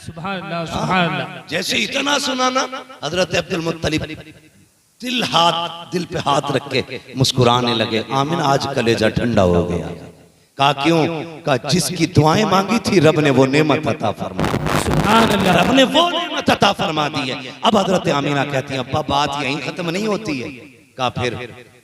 सुभान अल्लाह, सुभान अल्लाह।
जैसे इतना सुना ना, हजरत अब्दुल मुत्तलिब दिल पे हाथ रख के मुस्कुराने लगे। आमीना आज कलेजा ठंडा हो गया। कहा क्यों? कहा जिसकी दुआएं मांगी थी रब ने वो नेमत अता फरमा, रब ने वो नेमत अता फरमा दी है। अब हजरत आमीना कहती हैं अब्बा बात यहीं खत्म नहीं होती है। कहा फिर?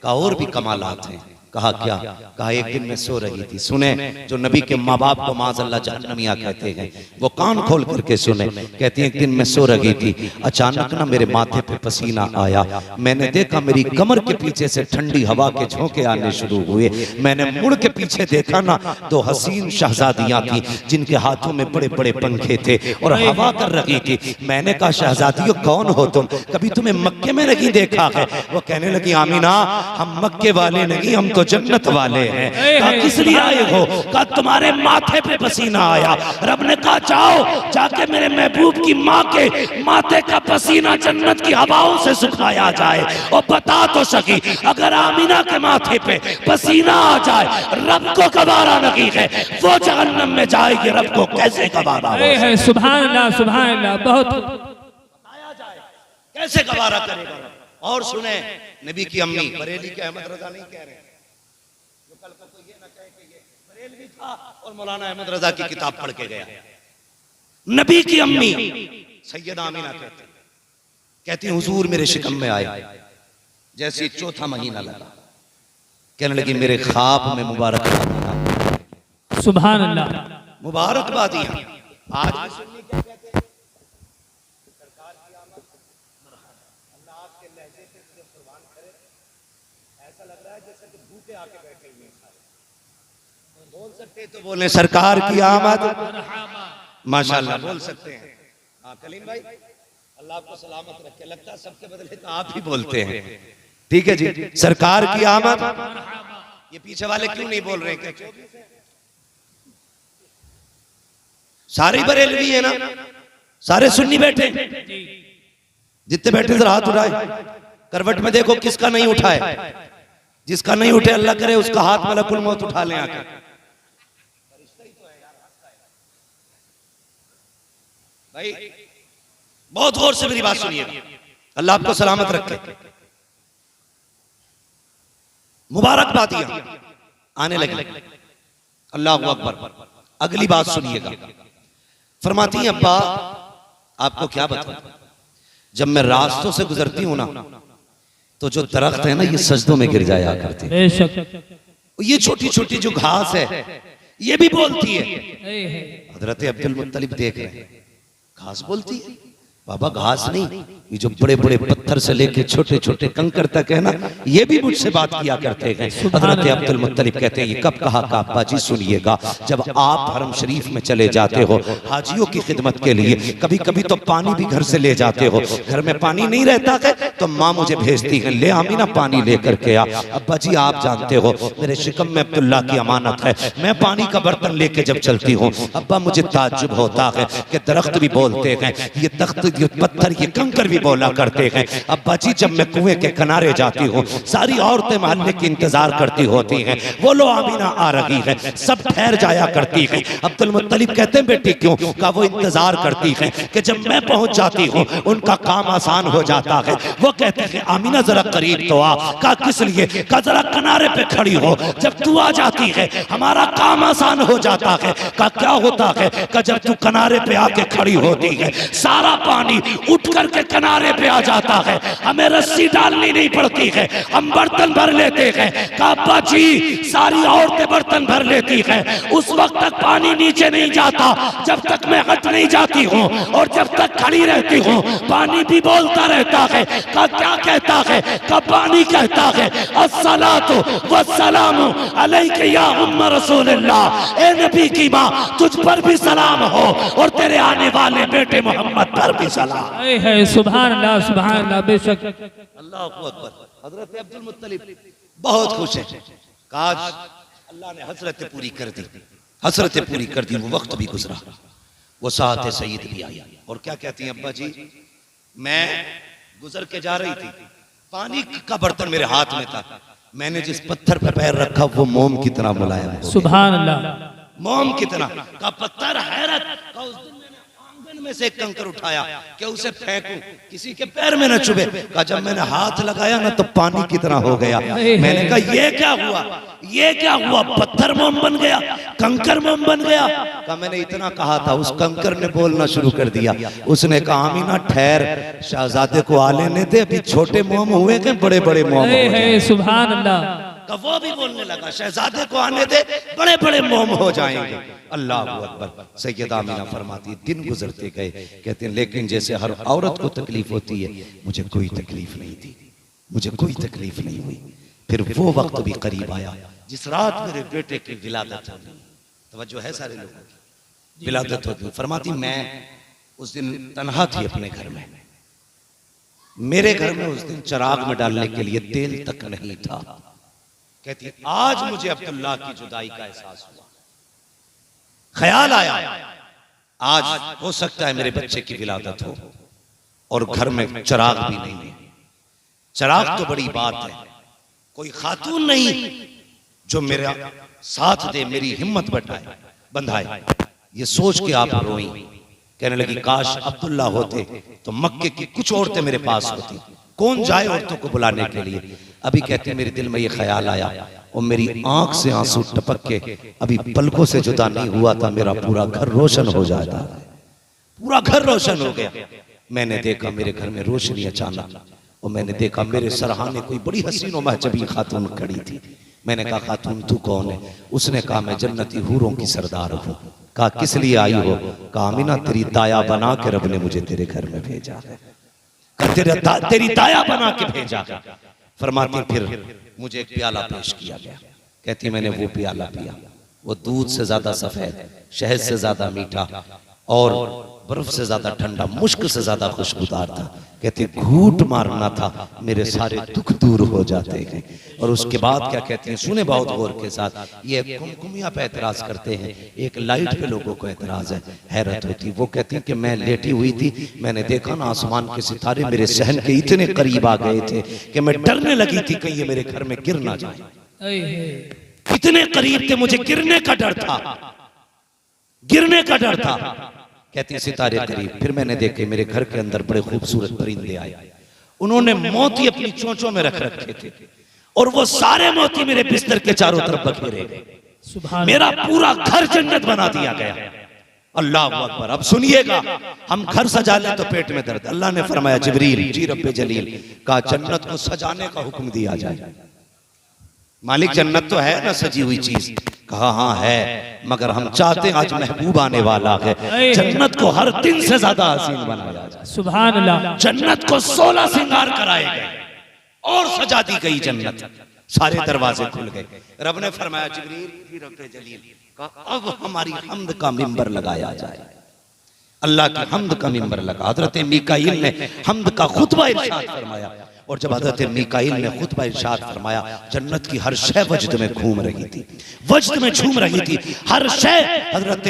कहा और भी कमालात हैं। कहा क्या? कहा एक दिन मैं सो रही थी, सुने जो नबी के माँ बाप को माज़अल्लाह जहन्नमिया कहते हैं, वो कान खोल करके सुने। कहती है एक दिन मैं सो रही थी, अचानक ना मेरे माथे पे पसीना आया, मैंने देखा मेरी कमर के पीछे से ठंडी हवा के झोंके आने शुरू हुए। मैंने मुड़ के पीछे देखा ना, दो हसीन शहजादियां थी जिनके हाथों में बड़े बड़े पंखे थे और हवा कर रही थी। मैंने कहा शहजादियों कौन हो तुम, कभी तुम्हें मक्के में नहीं देखा है? वो कहने लगी आमीना हम मक्के वाले नहीं, हम तो तो जन्नत वाले हैं। कहा किस लिए आए हो? कहा तुम्हारे माथे पे पसीना आया। रब ने कहा जाओ जाके मेरे महबूब की माँ के माथे का पसीना जन्नत की हवाओं से सुखाया जाए। और बता तो सकी अगर आमीना के माथे पे पसीना आ जाए रब को गवारा नहीं है, वो जहन्नम में जाएगी, रब को कैसे गवारा हो?
सुभान अल्लाह सुभान अल्लाह। बहुत
बताया जाए कैसे गवारा करेगा। और सुने नबी की अम्मी बरेली के अहमद रजा नहीं कह रहे, जो कल को ये ना कहे कि ये बरेलवी था और मौलाना अहमद रजा की किताब पढ़ के गया। नबी की अम्मी सैयदा आमीना कहती हुजूर मेरे शिकम में आए, जैसे चौथा महीना लगा, कहने लगी मेरे ख्वाब में मुबारक
सुभान अल्लाह
मुबारकबादियां। आज भी सुन्नी क्या कहते हैं? सरकार की आमद अल्लाह आपके लहजे पे तुझे कुर्बान करे। ऐसा लग रहा है जैसे कि भूखे आके बैठे हुए हैं। बोल सकते तो बोले सरकार की आमद माशाल्लाह बोल सकते हैं। हाँ कलीम भाई अल्लाह आपको सलामत रखे। लगता है सबके बदले तो आप ही बोलते हैं। ठीक है जी, सरकार की आमद। ये पीछे वाले क्यों नहीं बोल रहे? क्या सारे बरेलवी है ना? सारे सुन्नी बैठे? जितने बैठे जरा हाथ उठाए। करवट में देखो किसका नहीं उठाए। जिसका नहीं उठे अल्लाह करे उसका हाथ मलकुल मौत उठा ले आके। भाई बहुत गौर से मेरी बात सुनिएगा, अल्लाह आपको सलामत रखे। मुबारकबादियां आने लगी। अल्लाह अकबर। अगली बात सुनिएगा, फरमाती हैं अब्बा आपको क्या बताऊं, जब मैं रास्तों से गुजरती हूं ना तो जो दरख्त है ना ये सजदों में गिर जाया करते हैं। ये छोटी छोटी जो घास है ये भी बोलती है। हजरत अब्दुल मुत्तलिब देख रहे हैं, घास बोलती है? बाबा घास नहीं, ये जो बड़े बड़े पत्थर से लेके छोटे छोटे कंकर तक है ना ये भी मुझसे बात किया करते हैं। हजरत अब्दुल मुत्तलिब कहते हैं ये कब कहा का अब्बा जी सुनिएगा, जब आप हरम शरीफ में चले जाते हो हाजियों की खिदमत के लिए, कभी कभी तो पानी भी घर से ले जाते हो, घर में पानी नहीं रहता है तो माँ मुझे भेजती है ले आमीना पानी लेकर के आ। अब्बा जी आप जानते हो मेरे शिकम में अब्दुल्ला की अमानत है, मैं पानी का बर्तन लेके जब चलती हूँ अब्बा मुझे ताज्जुब होता है कि दरख्त भी बोलते हैं, ये तख्त ये पत्थर ये कंकर भी बोला करते हैं। अब्बा जी जब मैं कुएं के किनारे जाती हूँ सारी औरतें मोहल्ले की इंतजार करती होती हैं, वो लो आमीना आ रही है, सब ठहर जाया करती है। अब्दुल मुत्तलिब कहते हैं बेटी क्यों? का वो इंतजार करती है कि जब मैं पहुंच जाती हूँ उनका काम आसान हो जाता है। वो कहते हैं आमीना जरा करीब तो आ। का किस लिए? का जरा किनारे पे खड़ी हो, जब तू आ जाती है हमारा काम आसान हो जाता है। का क्या होता है? का जब तू किनारे पे आके खड़ी होती है सारा पानी उठ करके किनारे पे आ जाता है, हमें रस्सी डालनी नहीं पड़ती है, हम बर्तन भर लेते हैं। अब्बा जी सारी औरतें बर्तन भर लेती है, उस वक्त तक पानी नीचे नहीं जाता जब तक मैं हट नहीं जाती हूँ, और जब तक खड़ी रहती हूँ पानी भी बोलता रहता है। का क्या कहता है? का पानी कहता है अस्सलातु वस्सलामु अलैका या उम्म रसूलल्लाह, ए नबी की माँ तुझ पर भी सलाम हो और तेरे आने वाले बेटे मोहम्मद पर भी सलाम
है। सुभान अल्लाह सुभान अल्लाह। बेशक
अल्लाह अकबर। हजरत अब्दुल मुत्तलिब बहुत खुश है, काश अल्लाह ने हसरत पूरी कर दी, हसरत पूरी कर दी। वो वक्त भी गुजरा, वो साथ सईद भी आई। और क्या कहती हैं अब्बा जी, मैं गुजर के जा रही थी, पानी का बर्तन मेरे हाथ में था, मैंने जिस पत्थर पर पैर रखा वो मोम की तरह मुलायम।
सुभान अल्लाह।
मोम की तरह का पत्थर। हैरत का उस दिन आंगन में से एक कंकर उठाया कि उसे फेंकूं, किसी के पैर में न चुभे। का जब मैंने हाथ लगाया ना तो पानी की तरह हो गया। मैंने कहा ये क्या हुआ, ये क्या हुआ? पत्थर मोम बन गया, कंकर मोम बन गया। का मैंने इतना कहा था, उस कंकर ने बोलना शुरू कर दिया। उसने कहा आमीना ठहर, शहजादे को आ लेने दे, अभी छोटे मोम हुए के बड़े बड़े मोम हो।
सुभान अल्लाह।
का वो भी बोलने लगा शहजादे को आने दे, बड़े बड़े मोम हो जाएंगे। अल्लाह अकबर। सैयदा आमीना फरमाती दिन गुजरते गए, कहते हैं लेकिन जैसे हर औरत को तकलीफ होती है मुझे कोई तकलीफ नहीं थी, मुझे कोई तकलीफ नहीं हुई। फिर वो वक्त भी करीब आया जिस रात मेरे बेटे की विलादत हो गई। तवज्जो है सारे लोगों की? विलादत होती। फरमाती मैं उस दिन तन्हा थी अपने घर में, मेरे घर में उस दिन चिराग में डालने के लिए तेल तक नहीं था। कहती है आज मुझे अब्दुल्ला की जुदाई का एहसास हुआ, ख्याल आया आज हो सकता है मेरे बच्चे की विलादत हो और घर में चिराग भी नहीं है। चिराग तो बड़ी बात है, कोई खातून नहीं जो मेरा साथ दे, मेरी हिम्मत बंधाए। ये सोच के आप रोई, कहने लगी काश अब्दुल्ला होते तो मक्के की कुछ औरतें मेरे पास होती, कौन जाए औरतों को बुलाने के लिए। अभी कहती मेरे दिल में ये ख्याल आया और मेरी आंख से आंसू टपक के अभी पलकों से जुदा नहीं हुआ था, मेरा पूरा घर रोशन हो जाता, पूरा घर रोशन हो गया। मैंने देखा मेरे घर में रोशनी अचानक, और मैंने देखा मेरे सरहाने कोई बड़ी हसीन और महजबी खातून खड़ी थी। मैंने कहा खातून तू कौन है? उसने कहा मैं जन्नती हूरों की सरदार हूँ। कहा किस लिए आई हो? कहा आमिना तेरी दाया बना के रब ने मुझे तेरे घर में भेजा है, तेरी दाया बना के भेजा है। फरमाती फिर मुझे एक प्याला पेश किया गया, कहती मैंने वो प्याला पिया, वो दूध से ज्यादा सफेद, शहद से ज्यादा मीठा और बर्फ से ज्यादा ठंडा, मुश्क से ज्यादा खुशबूदार था। कहती घूट मारना था, मेरे सारे दुख दूर हो जाते हैं। और उसके बाद क्या कहती हैं, सुने बहुत गौर के साथ। ये कुमकुमिया पे एतराज करते हैं, एक लाइट पे लोगों को एतराज है, हैरत होती। वो कहती हैं कि मैं लेटी हुई थी, मैंने देखा ना आसमान के सितारे मेरे सहन के इतने करीब आ गए थे कि मैं डरने लगी थी कहीं ये मेरे घर में गिर ना जाए। इतने करीब थे, मुझे गिरने का डर था, गिरने का डर था। कहती सितारे करीब। फिर मैंने देखे मेरे घर के अंदर बड़े खूबसूरत परिंदे आए, उन्होंने मोती अपनी चोंचों में रख रखे थे और वो सारे मोती मेरे बिस्तर के चारों तरफ बखेरे गए। मेरा पूरा घर जन्नत बना दिया गया। अल्लाह अकबर। अब सुनिएगा, हम घर सजा लें तो पेट में दर्द। अल्लाह ने फरमाया जिब्रील जी रब्बे जलील का जन्नत को सजाने का हुक्म दिया जाए। मालिक जन्नत तो है ना सजी हुई चीज? कहा हाँ है, मगर हम चाहते हैं आज महबूब आने वाला है, जन्नत को हर दिन से ज्यादा हसीन बनाया जाए। सुभान अल्लाह। जन्नत को 16 श्रृंगार कराए गए और सजा दी गई जन्नत, सारे दरवाजे खुल गए। रब ने फरमाया जिब्रील रब्बे जलील का अब हमारी हम्द का मिंबर लगाया जाए। अल्लाह की हम्द का मिंबर लगा। हजरत मीकाईल ने हम्द का खुतबा इरशाद फरमाया, और जब हजरत मीकाईल ने खुतबा इरशाद फरमाया, जन्नत की हर शय वजद में घूम रही थी, वजद में झूम रही थी हर शय। हजरत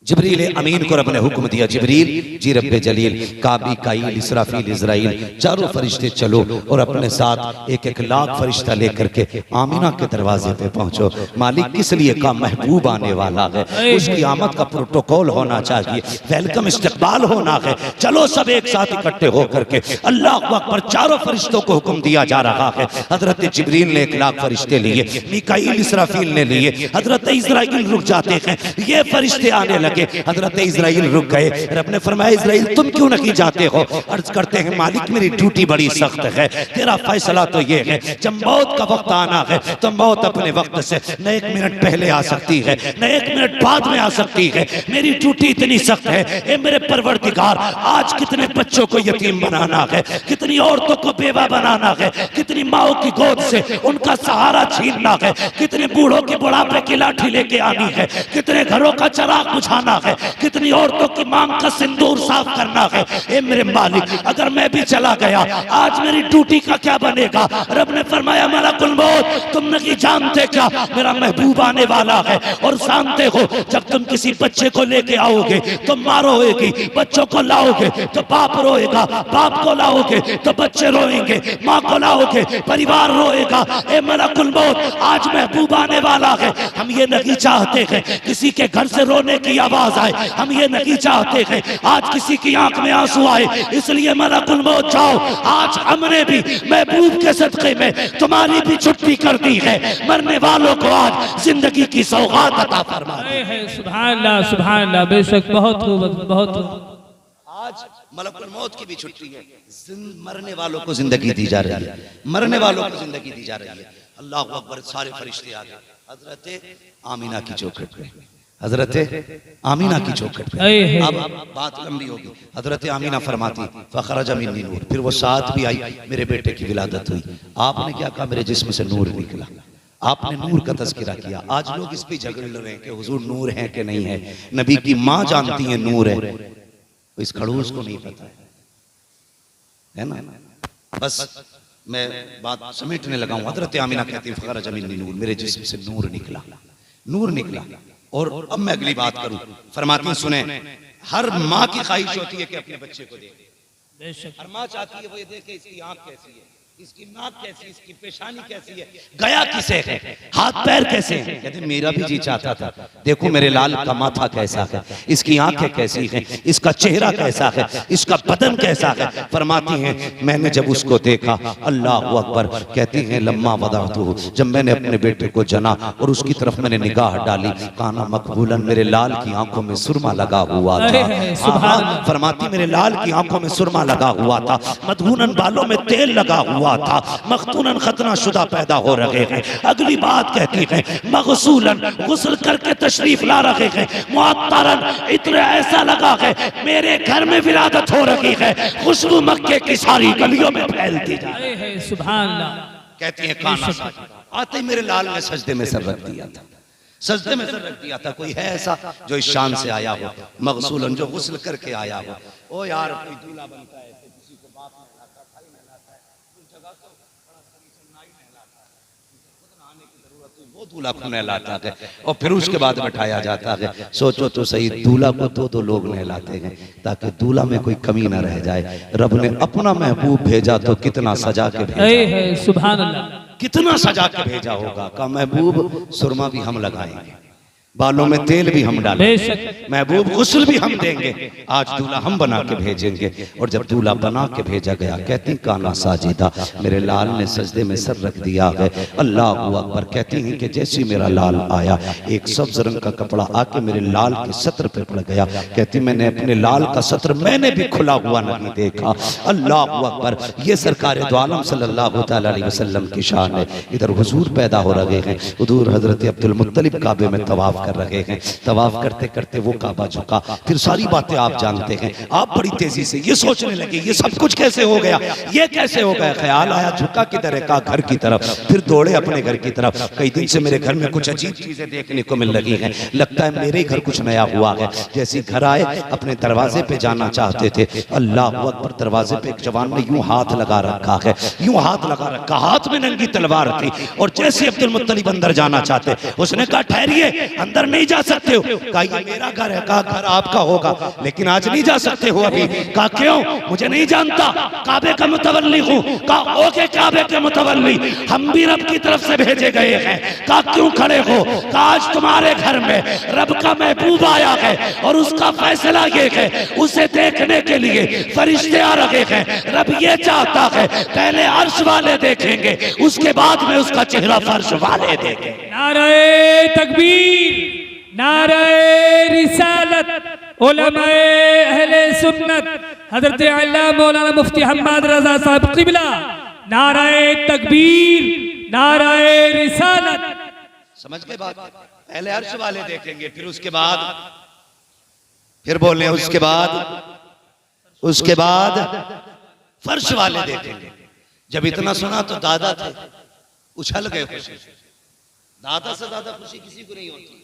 जिब्रील अमीन को रब ने हुक्म दिया, जिब्रील जी रब्बे जलील का मीकाईल इसराफील इजराइल चारों फरिश्ते चलो और अपने साथ एक एक लाख फरिश्ता लेकर के आमीना के दरवाजे पे पहुंचो। मालिक किस लिए का महबूब आने वाला है, उसकी आमद का प्रोटोकॉल होना चाहिए, वेलकम इस्तकबाल होना है। चलो सब एक साथ इकट्ठे होकर के अल्लाह अकबर। चारों फरिश्तों को हुक्म दिया जा रहा है। हजरत जिब्रील ने 1 लाख फरिश्ते लिए, मीकाईल इसराफील ने लिए, हजरत इजराइल रुक जाते हैं, ये फरिश्ते आने लगे। हजरत इजराइल रुक गए। रब ने फरमाया इजराइल तुम क्यों नहीं जाते हो? अर्ज करते हैं मालिक मेरी ड्यूटी बड़ी सख्त है, तेरा फैसला तो ये है जब मौत का वक्त आना है तो मौत अपने वक्त से न 1 मिनट पहले आ सकती है न 1 मिनट बाद में आ सकती है। मेरी ड्यूटी इतनी सख्त है, ए मेरे परवरदिगार, आज कितने बच्चों को यतीम बनाना है, कितनी औरतों को बेवा बनाना है, कितनी माओ की गोद से उनका सहारा छीनना है, कितने बूढ़ों के बुढ़ापे की लाठी लेके आनी है, कितने घरों का चिराग बुझाना है, कितनी औरतों की मांग का सिंदूर साफ करना है। ए मेरे मालिक, अगर मैं भी चला गया आज मेरी ड्यूटी का क्या बनेगा? रब ने फरमाया मलकुल मौत तुम नहीं जानते क्या मेरा महबूब आने वाला है, और जानते हो जब तुम किसी बच्चे को लेके आओगे तो माँ रोएगी, बच्चों को लाओगे तो बाप रोएगा, बाप को लाओगे तो बच्चे रोएंगे, माँ को लाओगे परिवार रोएगा। ए मलकुल मौत आज महबूब आने वाला है। हम ये नहीं चाहते हैं किसी के घर से रोने की आवाज आए, हम ये नहीं चाहते हैं आज किसी की आंख में आंसू आए, इसलिए मलकुल मौत जाओ, आज हमने भी महबूब के सदक़े में तुम्हारी भी छुट्टी कर दी है। मरने वालों को आज जिंदगी की सौगात अता फरमा दे।
सुभान अल्लाह, सुभान अल्लाह। बेशक बहुत खूब, बहुत
आज मलकुल मौत की भी छुट्टी है, मरने वालों को जिंदगी दी जा रही है, मरने वालों को जिंदगी दी जा रही है। अल्लाह अकबर। सारे फरिश्ते आ गए हजरत आमीना की चौखट पे, हजरत आमीना की चौखट पे। अब बात लंबी होगी। हजरत आमीना फरमाती फखरज मिन्नी नूर, फिर वो साथ भी आई, मेरे बेटे की विलादत हुई। आपने क्या कहा? मेरे जिस्म से नूर निकला। आपने नूर का तज़किरा किया। आज लोग इस पे झगड़ रहे हैं कि हुजूर नूर है कि नहीं है। नबी की माँ जानती है नूर है, इस खड़ूस को नहीं पता है ना। बस मैं बात समेटने लगा हूं। हजरत आमिना कहती है फखरज मिन्नी नूर, मेरे जिस्म से नूर निकला, नूर निकला। और अब मैं अगली बात करूं, फरमाती सुने, हर माँ की ख्वाहिश होती है कि अपने बच्चे को देखे। हर माँ चाहती है वो ये देखे इसकी आंख कैसी है, इसकी नाक कैसी, इसकी पेशानी कैसी है, गया किसे है, हाथ पैर कैसे हैं। कहते मेरा भी जी चाहता था, देखो मेरे लाल का माथा कैसा है, इसकी आंखें कैसी हैं, इसका चेहरा कैसा है, इसका बदन कैसा है। फरमाती हैं मैंने जब उसको देखा, अल्लाह अकबर, कहती हैं लम्मा वदातु, जब मैंने अपने बेटे को जना और उसकी तरफ मैंने निगाह डाली, काना मकबूलन, मेरे लाल की आंखों में सुरमा लगा हुआ था। फरमाती मेरे लाल की आंखों में सुरमा लगा हुआ था, मधुनन बालों में तेल लगा हुआ था, मखतूनन खतना शुदा पैदा हो रहे हैं। अगली बात कहती है मगसूलन, गुस्ल करके तशरीफ ला रहे हैं, मुअत्तरन, इतना ऐसा लगा है मेरे घर में विलादत हो रही है, खुशबू मक्के की सारी गलियों में फैलती जा रही है।
सुभान अल्लाह।
कहती है काना साजिदा, आते ही मेरे लाल ने सजदे में सर रख दिया था, सजदे में सर रख दिया था। कोई है ऐसा जो इस शान से आया हो, मगसूलन, जो गुस्ल करके आया हो। ओ यार कोई दूल्हा बनता है, किसी को बाप नहलाता, भाई नहलाता है, उस जगह तो बड़ा सही से नाई नहलाता है, खुद नहाने की जरूरत है, वो दूल्हा को नहलाता है और फिर उसके बाद बैठाया जाता है। सोचो तो सही, दूल्हा को दो लोग नहलाते हैं ताकि दूल्हा में कोई कमी ना रह जाए। रब ने अपना महबूब भेजा तो कितना सजा के भेजा,
सुभान अल्लाह,
कितना सजा के भेजा होगा। का महबूब सुरमा भी हम लगाएंगे, बालों में तेल भी हम डालेंगे, महबूब गुस्ल भी हम देंगे, आज दूल्हा हम बना के भेजेंगे। और जब दूल्हा बना के भेजा गया, कहती काना साजिदा, मेरे लाल ने सजदे में सर रख दिया है। अल्लाह अकबर। कहती हैं कि जैसे मेरा लाल आया, एक सब्ज रंग का कपड़ा आके मेरे लाल के सत्र पे पड़ गया। कहती मैंने अपने लाल का सत्र मैंने भी खुला हुआ नहीं देखा। अल्लाह अकबर। ये सरकार दो आलम सल्लल्लाहु तआला अलैहि वसल्लम की शान है। इधर हुजूर पैदा हो रहे हैं, हुजूर हजरत अब्दुल मुत्तलिब काबे में तवाफ कर रहे हैं। तवाफ करते करते वो काबा झुका, फिर सारी बातें आप जानते हैं। आप बड़ी तेजी से ये सोचने लगे ये सब कुछ कैसे हो गया, ये कैसे हो गया। ख्याल आया झुका किधर है, का घर की तरफ, फिर दौड़े अपने घर की तरफ। कई दिन से मेरे घर में कुछ अजीब चीजें देखने को मिल रही हैं, लगता है मेरे घर कुछ नया हुआ है। जैसे घर आए अपने दरवाजे पे जाना चाहते थे, अल्लाह अकबर, दरवाजे पे एक जवान ने यूं हाथ लगा रखा है, यूं हाथ लगा रखा, हाथ में नंगी तलवार थी। और जैसे अब्दुल मुत्तलिब अंदर जाना चाहते, उसने कहा ठहरिए, अंदर नहीं जा सकते हो। कहा ये मेरा घर है, कहा घर आपका होगा लेकिन आज नहीं जा सकते हो अभी। कहा क्यों, मुझे नहीं जानता, काबे का मुतवल्ली हूं। कहा ओके काबे के मुतवल्ली, हम भी रब की तरफ से भेजे गए हैं। कहा क्यों खड़े हो, कहा आज तुम्हारे घर में रब का महबूब आया है और उसका फैसला ये है, उसे देखने के लिए फरिश्ते आ रहे हैं। रब ये चाहता है पहले अर्श वाले देखेंगे, उसके बाद में उसका चेहरा फर्श वाले देखेंगे।
नारे तकबीर, नारे रिसालत, उलमाए अहले सुन्नत, हजरत अल्लामा मौलाना मुफ्ती हम्मद रजा साहब क़िबला, नारे तकबीर, नारे रिसालत।
समझ गए बात। पहले अर्श वाले देखेंगे, फिर उसके बाद फिर बोले उसके बाद फर्श वाले देखेंगे। जब इतना सुना तो दादा थे उछल गए खुशी। दादा से ज्यादा खुशी किसी को नहीं होती।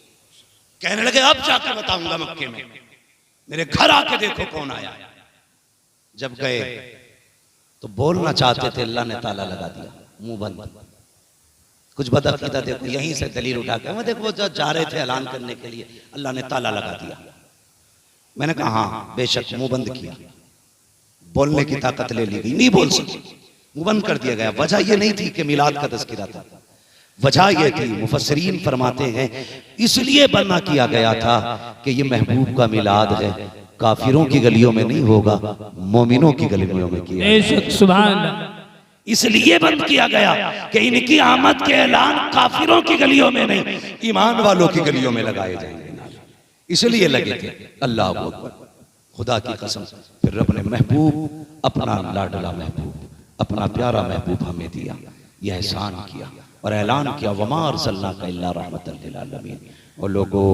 कहने लगे अब जाकर बताऊंगा मक्के में, मेरे घर आके देखो कौन आया। जब गए तो बोलना चाहते थे, अल्लाह ने ताला लगा दिया, मुंह बंद। कुछ बदअकीदा देखो यहीं से दलील उठा के, मैं देखो वो जा रहे थे ऐलान करने के लिए, अल्लाह ने ताला लगा दिया। मैंने कहा हाँ बेशक, मुंह बंद किया, बोलने की ताकत ले ली गई, नहीं बोल सके, मुंह बंद कर दिया गया। वजह यह नहीं थी कि मिलाद का तज़किरा था, वजह यह थी, मुफस्सिरीन फरमाते हैं इसलिए बना किया गया था कि ये महबूब का मिलाद है, काफिरों की गलियों में नहीं होगा, मोमिनों की गलियों में किया।
सुभान अल्लाह।
इसलिए बंद किया गया कि इनकी आमद के ऐलान काफिरों की गलियों में नहीं, ईमान वालों की गलियों में लगाए जाएंगे, इसलिए लगे थे। अल्लाह अकबर, खुदा की कसम। फिर रब ने महबूब, अपना लाडला महबूब, अपना प्यारा महबूब हमें दिया, यह एहसान किया और ऐलान किया वमा अरसलनाका इल्ला रहमतल लिल आलमीन। और लोगों,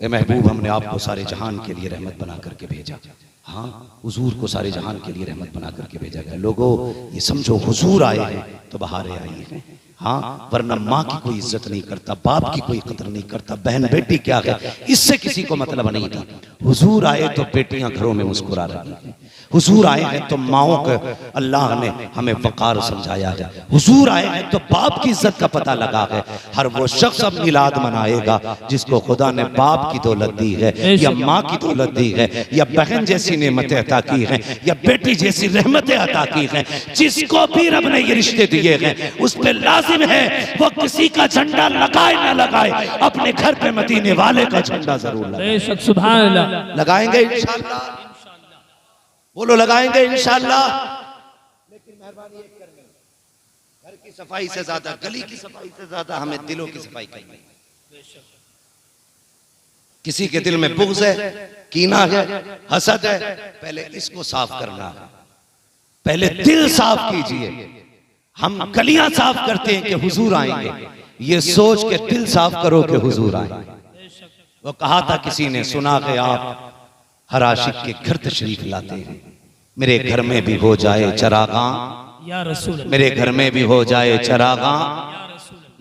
ए महबूब, हमने आपको सारे जहान के लिए रहमत बना करके भेजा। हाँ, हुजूर को सारे जहान के लिए रहमत बना करके भेजा गया। लोगों ये समझो, हुजूर आए हैं तो बहारें आई हैं। हाँ, वरना माँ की कोई इज्जत नहीं करता, बाप की कोई कदर नहीं करता, बहन बेटी क्या है इससे किसी को मतलब नहीं था। हुजूर आए तो बेटियां घरों में मुस्कुरा रही हैं, हुजूर आए हैं तो माओं को अल्लाह ने हमें वकार समझाया है। हुजूर आए हैं तो बाप की इज्जत का पता लगा है। हर वो शख्स अब मिलाद मनाएगा जिसको खुदा ने बाप की दौलत दी है, या माँ की दौलत दी है, या बहन जैसी नेमतें अता की हैं, या बेटी जैसी रहमतें अता की हैं। जिसको भी रब ने ये रिश्ते दिए हैं उस पे लाजिम है वो किसी का झंडा लगाए ना लगाए, अपने घर पे मदीने वाले का झंडा जरूर लगाए।
बेशक सुभान अल्लाह।
लगाएंगे इंशाअल्लाह, बोलो लगाएंगे इंशाअल्लाह। लेकिन मेहरबानी एक करनी, घर की सफाई से ज्यादा, गली की सफाई से ज्यादा हमें दिलों की सफाई करनी। किसी के दिल में बुग़्ज़ है, कीना है, हसद है, पहले इसको साफ करना है। पहले दिल साफ कीजिए। हम गलियां साफ करते हैं कि हुजूर आएंगे, ये सोच के दिल साफ करो कि हुजूर आएंगे। वो कहा था किसी ने, सुना कि आप हर आशिक के घर तशरीफ लाते हैं, मेरे घर में भी हो जाए चरागां
या रसूल,
मेरे घर में भी हो जाए चरागां,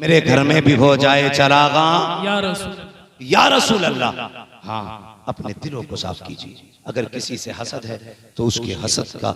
मेरे घर में भी हो जाए चरागां
या रसूल,
या रसूल अल्लाह। हाँ, अपने दिलों को साफ कीजिए। अगर किसी से हसद है तो उसके हसद का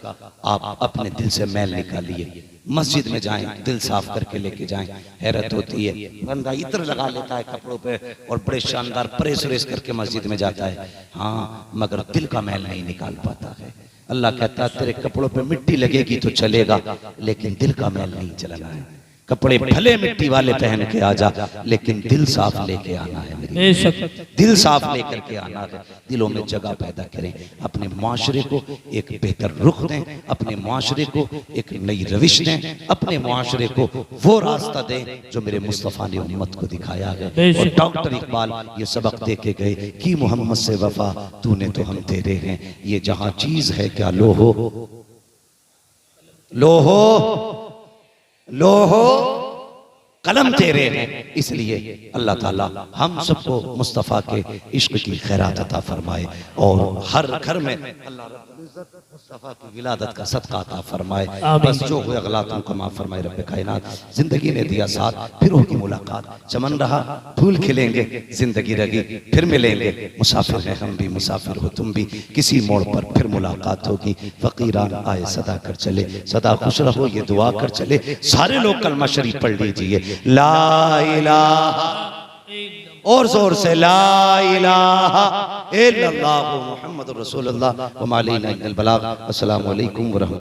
आप अपने दिल से मैल निकालिए। मस्जिद में जाएं, दिल साफ करके लेके जाएं। हैरत होती है, बंदा इत्र लगा लेता है कपड़ों पे और बड़े शानदार प्रेस व्रेस करके मस्जिद में जाता है, हाँ, मगर दिल का मैल नहीं निकाल पाता है। अल्लाह कहता है तेरे कपड़ों पे मिट्टी लगेगी तो चलेगा, लेकिन दिल का मैल नहीं चलना है। कपड़े भले मिट्टी वाले पहन के आ जा, लेकिन दिल साफ लेके आना है। मेरी दिल साफ लेकर के आना है। दिलों में जगह पैदा करें, अपने मुआशरे को एक बेहतर रुख दें, अपने मुआशरे को एक नई रविश दें, अपने मुआशरे को वो रास्ता दें जो मेरे मुस्तफ़ा ने उम्मत को दिखाया है। और डॉक्टर इकबाल ये सबक दे के गए कि मोहम्मद से वफा तूने तो हम तेरे हैं, ये जहां चीज है क्या लो हो, लो हो, लो हो, कलम तेरे हैं। इसलिए अल्लाह ताला हम सबको मुस्तफ़ा के इश्क की खैरात अता फरमाए और हर घर में अल्लाह रब्बुल इज्जत मुस्तफ़ा की विलादत का सदका अता फरमाए। बस जो हुए गलतियों को माफ फरमाए रब्बे कायनात। जिंदगी ने दिया साथ, फिर होगी मुलाकात, चमन रहा फूल खिलेंगे, जिंदगी रही फिर मिलेंगे। मुसाफिर हैं हम भी, मुसाफिर हो तुम भी, किसी मोड़ पर फिर मुलाकात होगी। फकीरान आए सदा कर चले, सदा खुश रहो ये दुआ कर चले। सारे लोग कलमा शरीफ पढ़ लीजिए, ला इलाहा, और जोर से ला इलाहा इल्लल्लाह मुहम्मदुर रसूलुल्लाह व मा अलैना इल्लल बलाग। अस्सलामु अलैकुम व रहमतुल्लाह।